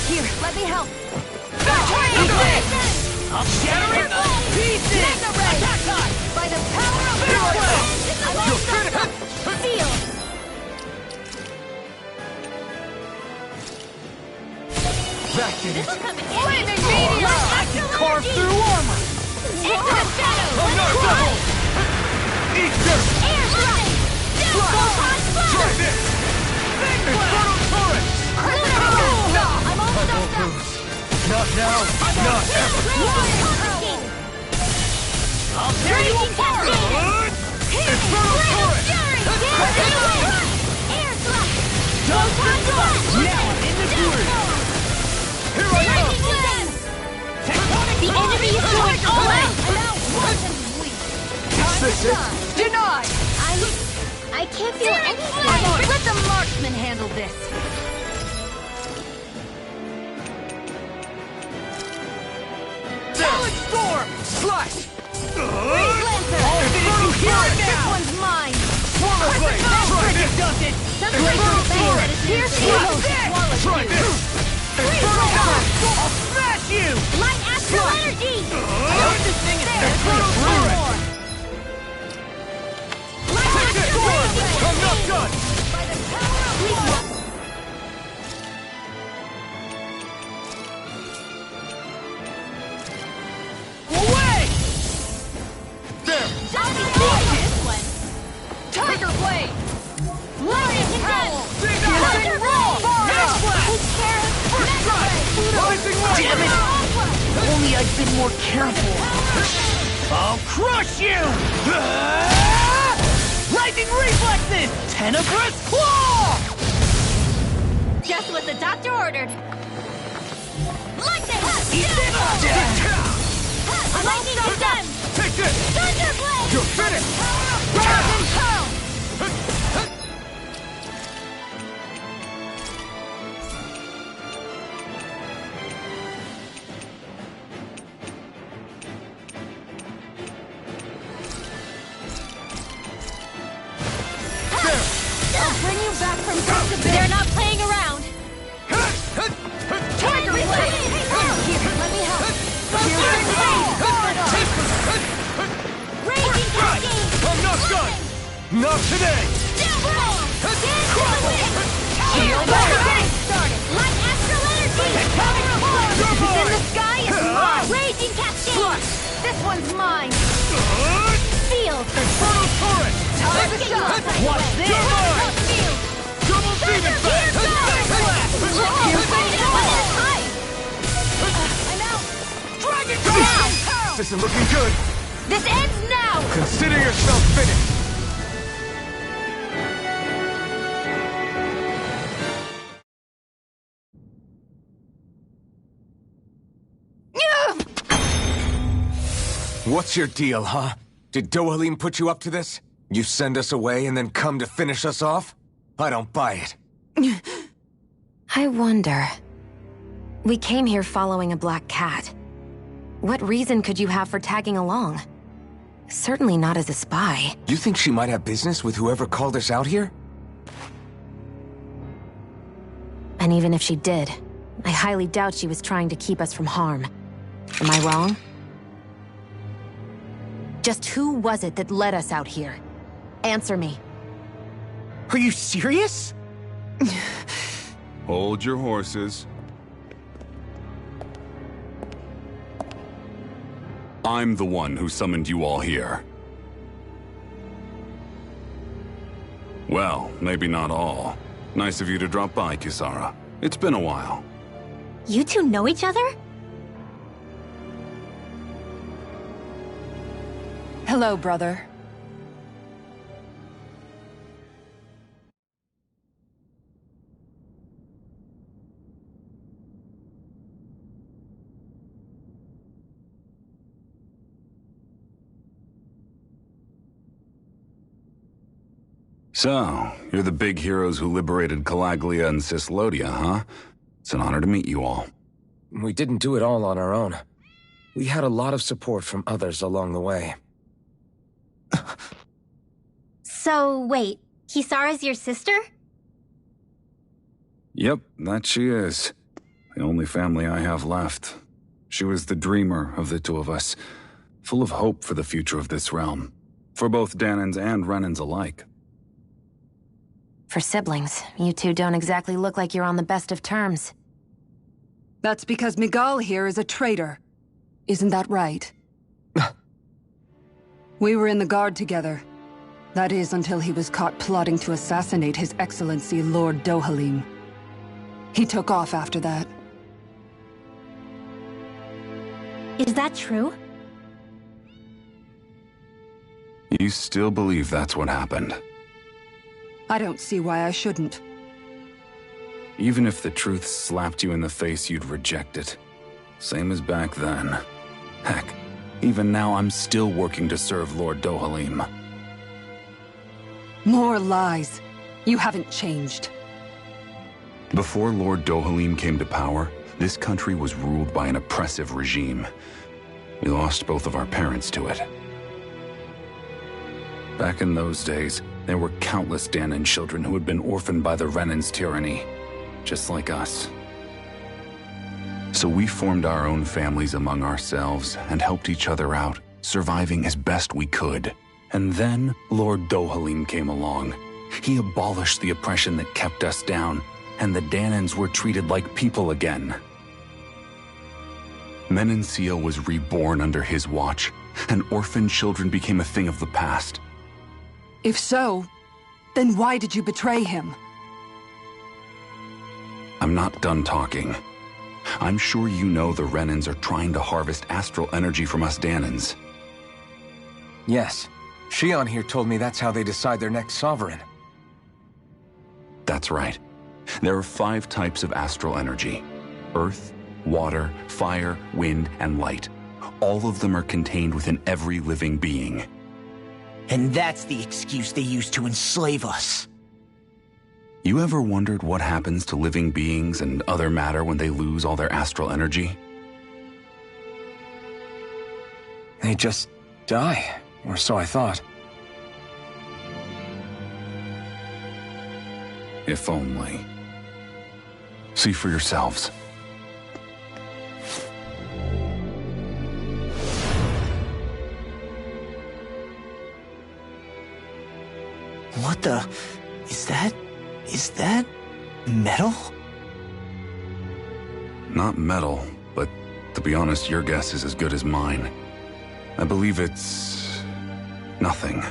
Here, let me help! Eat this! I'll shatter it to pieces! Attack time! By the power of the Lord! You're finished! Seal! That did it! This'll come in Flaming handy. meteor! I can carve through armor! Into the shadow! I'm not done! Eat this! Air strike! Photon Try blast! this! Inferno turret! I'm all stuck up! Not now! Not ever! I'll tear you apart! Inferno turret! Air thrust! Done! Now I'm in the groove! Here I go! this it? Denied! I can't feel anything. Let the marksman handle this. Talent Storm! Slash! Freeze Lancer! This one's mine! Swallow Blade! Try this! Does it! Inferno Torrent! Try this! Inferno Torrent! I'll smash you! Light Astral Energy! This thing is Inferno Torrent! Take this! I'm not done! By the power of one! Away! There! This one! Tiger Blade! Lightning Howl! Thunder Roll! Next Blast! First strike! Rising Light! Damn it! Only I'd been more careful. I'll crush you! Lightning Reflexes! Tenebrous Claw! Just what the doctor ordered. Lightning! Lightning is done! Take this! Thunder Blade! You're finished! Dragon Pound! I'll bring you back from Bit. They're not playing around. Tiger Blade! Here, let me help. Raging Cascade! I'm not done! Not today! Heal Getting started! Light Astral Energy! It's in the sky, it's mine! Raging Cascade! This one's mine! Field! Inferno Torrent! Time to shot! What's this? Double Demon Blast! I'm out! Dragon Pound! This isn't looking good! This ends now! Consider yourself finished! What's your deal, huh? Did Dohalim put you up to this? You send us away and then come to finish us off? I don't buy it. I wonder. We came here following a black cat. What reason could you have for tagging along? Certainly not as a spy. You think she might have business with whoever called us out here? And even if she did, I highly doubt she was trying to keep us from harm. Am I wrong? Just who was it that led us out here? Answer me. Are you serious? Hold your horses. I'm the one who summoned you all here. Well, maybe not all. Nice of you to drop by, Kisara. It's been a while. You two know each other? Hello, brother. So, you're the big heroes who liberated Calaglia and Cyslodia, huh? It's an honor to meet you all. We didn't do it all on our own. We had a lot of support from others along the way. So, wait. Kisara's your sister? Yep, that she is. The only family I have left. She was the dreamer of the two of us, full of hope for the future of this realm. For both Dahnans and Renans alike. For siblings, you two don't exactly look like you're on the best of terms. That's because Miguel here is a traitor. Isn't that right? We were in the Guard together. That is, until he was caught plotting to assassinate His Excellency Lord Dohalim. He took off after that. Is that true? You still believe that's what happened? I don't see why I shouldn't. Even if the truth slapped you in the face, you'd reject it. Same as back then. Heck, Even now, I'm still working to serve Lord Dohalim. More lies. You haven't changed. Before Lord Dohalim came to power, this country was ruled by an oppressive regime. We lost both of our parents to it. Back in those days, there were countless Dahnan children who had been orphaned by the Renan's tyranny, just like us. So we formed our own families among ourselves and helped each other out, surviving as best we could. And then Lord Dohalim came along. He abolished the oppression that kept us down, and the Dahnans were treated like people again. Menancia was reborn under his watch, and orphaned children became a thing of the past. If so, then why did you betray him? I'm not done talking. I'm sure you know the Renans are trying to harvest astral energy from us Dahnans. Yes. Shion here told me that's how they decide their next sovereign. That's right. There are 5 types of astral energy: earth, water, fire, wind, and light. All of them are contained within every living being. And that's the excuse they use to enslave us. You ever wondered what happens to living beings and other matter when they lose all their astral energy? They just die, or so I thought. If only. See for yourselves. What the... Is that metal? Not metal, but to be honest, your guess is as good as mine. I believe it's... nothing.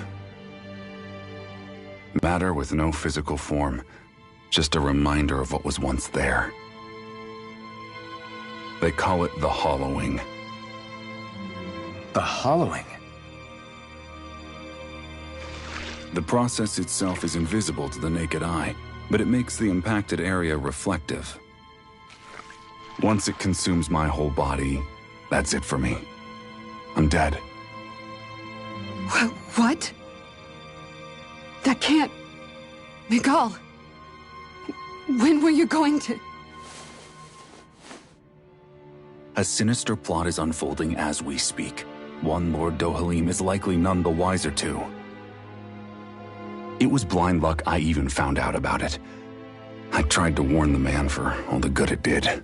Matter with no physical form. Just a reminder of what was once there. They call it the hollowing. The hollowing? The process itself is invisible to the naked eye, but it makes the impacted area reflective. Once it consumes my whole body, that's it for me. I'm dead. What? That can't... Miguel... When were you going to... A sinister plot is unfolding as we speak. One Lord Dohalim is likely none the wiser to. It was blind luck I even found out about it. I tried to warn the man for all the good it did.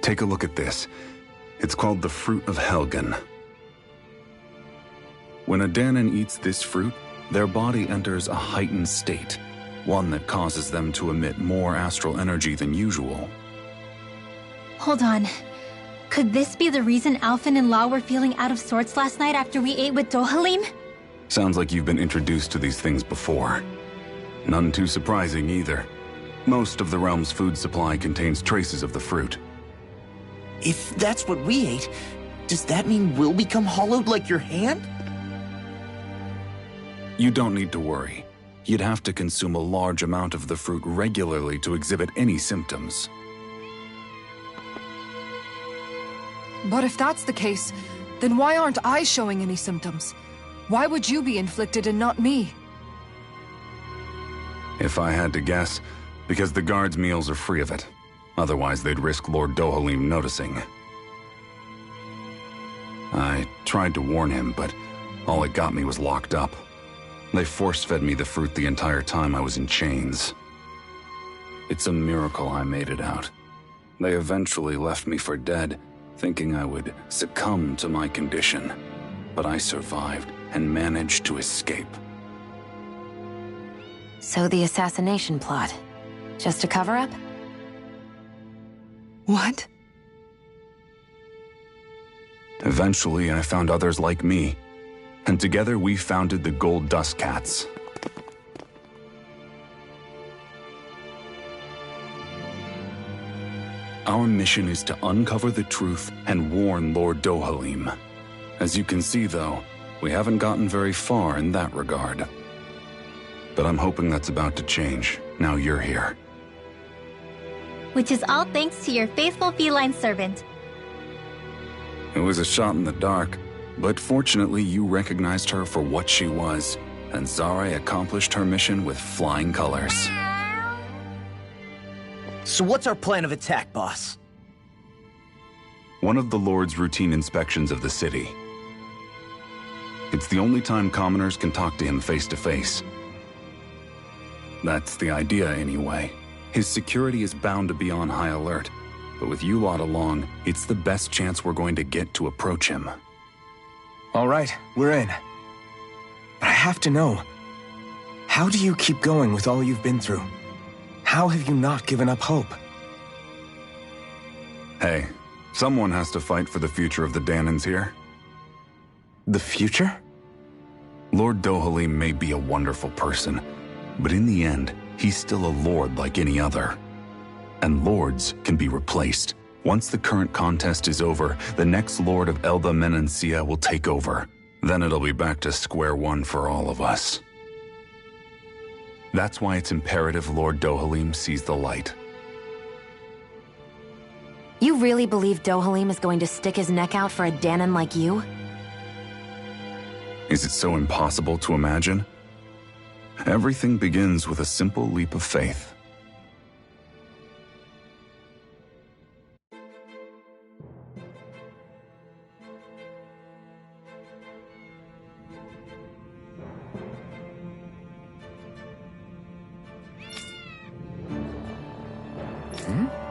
Take a look at this. It's called the Fruit of Helgen. When a Dahnan eats this fruit, their body enters a heightened state, one that causes them to emit more astral energy than usual. Hold on. Could this be the reason Alphen and Law were feeling out of sorts last night after we ate with Dohalim? Sounds like you've been introduced to these things before. None too surprising either. Most of the realm's food supply contains traces of the fruit. If that's what we ate, does that mean we'll become hollowed like your hand? You don't need to worry. You'd have to consume a large amount of the fruit regularly to exhibit any symptoms. But if that's the case, then why aren't I showing any symptoms? Why would you be inflicted and not me? If I had to guess, because the guards' meals are free of it. Otherwise, they'd risk Lord Dohalim noticing. I tried to warn him, but all it got me was locked up. They force-fed me the fruit the entire time I was in chains. It's a miracle I made it out. They eventually left me for dead, thinking I would succumb to my condition. But I survived and managed to escape. So the assassination plot, just a cover-up? What? Eventually, I found others like me, and together we founded the Gold Dust Cats. Our mission is to uncover the truth and warn Lord Dohalim. As you can see, though, we haven't gotten very far in that regard. But I'm hoping that's about to change, now you're here. which is all thanks to your faithful feline servant. It was a shot in the dark, but fortunately you recognized her for what she was, and Zare accomplished her mission with flying colors. So what's our plan of attack, boss? One of the Lord's routine inspections of the city. It's the only time commoners can talk to him face to face. That's the idea, anyway. His security is bound to be on high alert, but with you lot along, it's the best chance we're going to get to approach him. All right, we're in. But I have to know, how do you keep going with all you've been through? How have you not given up hope? Hey, someone has to fight for the future of the Dahnans here. The future? Lord Dohalim may be a wonderful person, but in the end, he's still a lord like any other. And lords can be replaced. Once the current contest is over, the next lord of Elda Menancia will take over. Then it'll be back to square one for all of us. That's why it's imperative Lord Dohalim sees the light. You really believe Dohalim is going to stick his neck out for a Dahnan like you? Is it so impossible to imagine? Everything begins with a simple leap of faith. Hmm?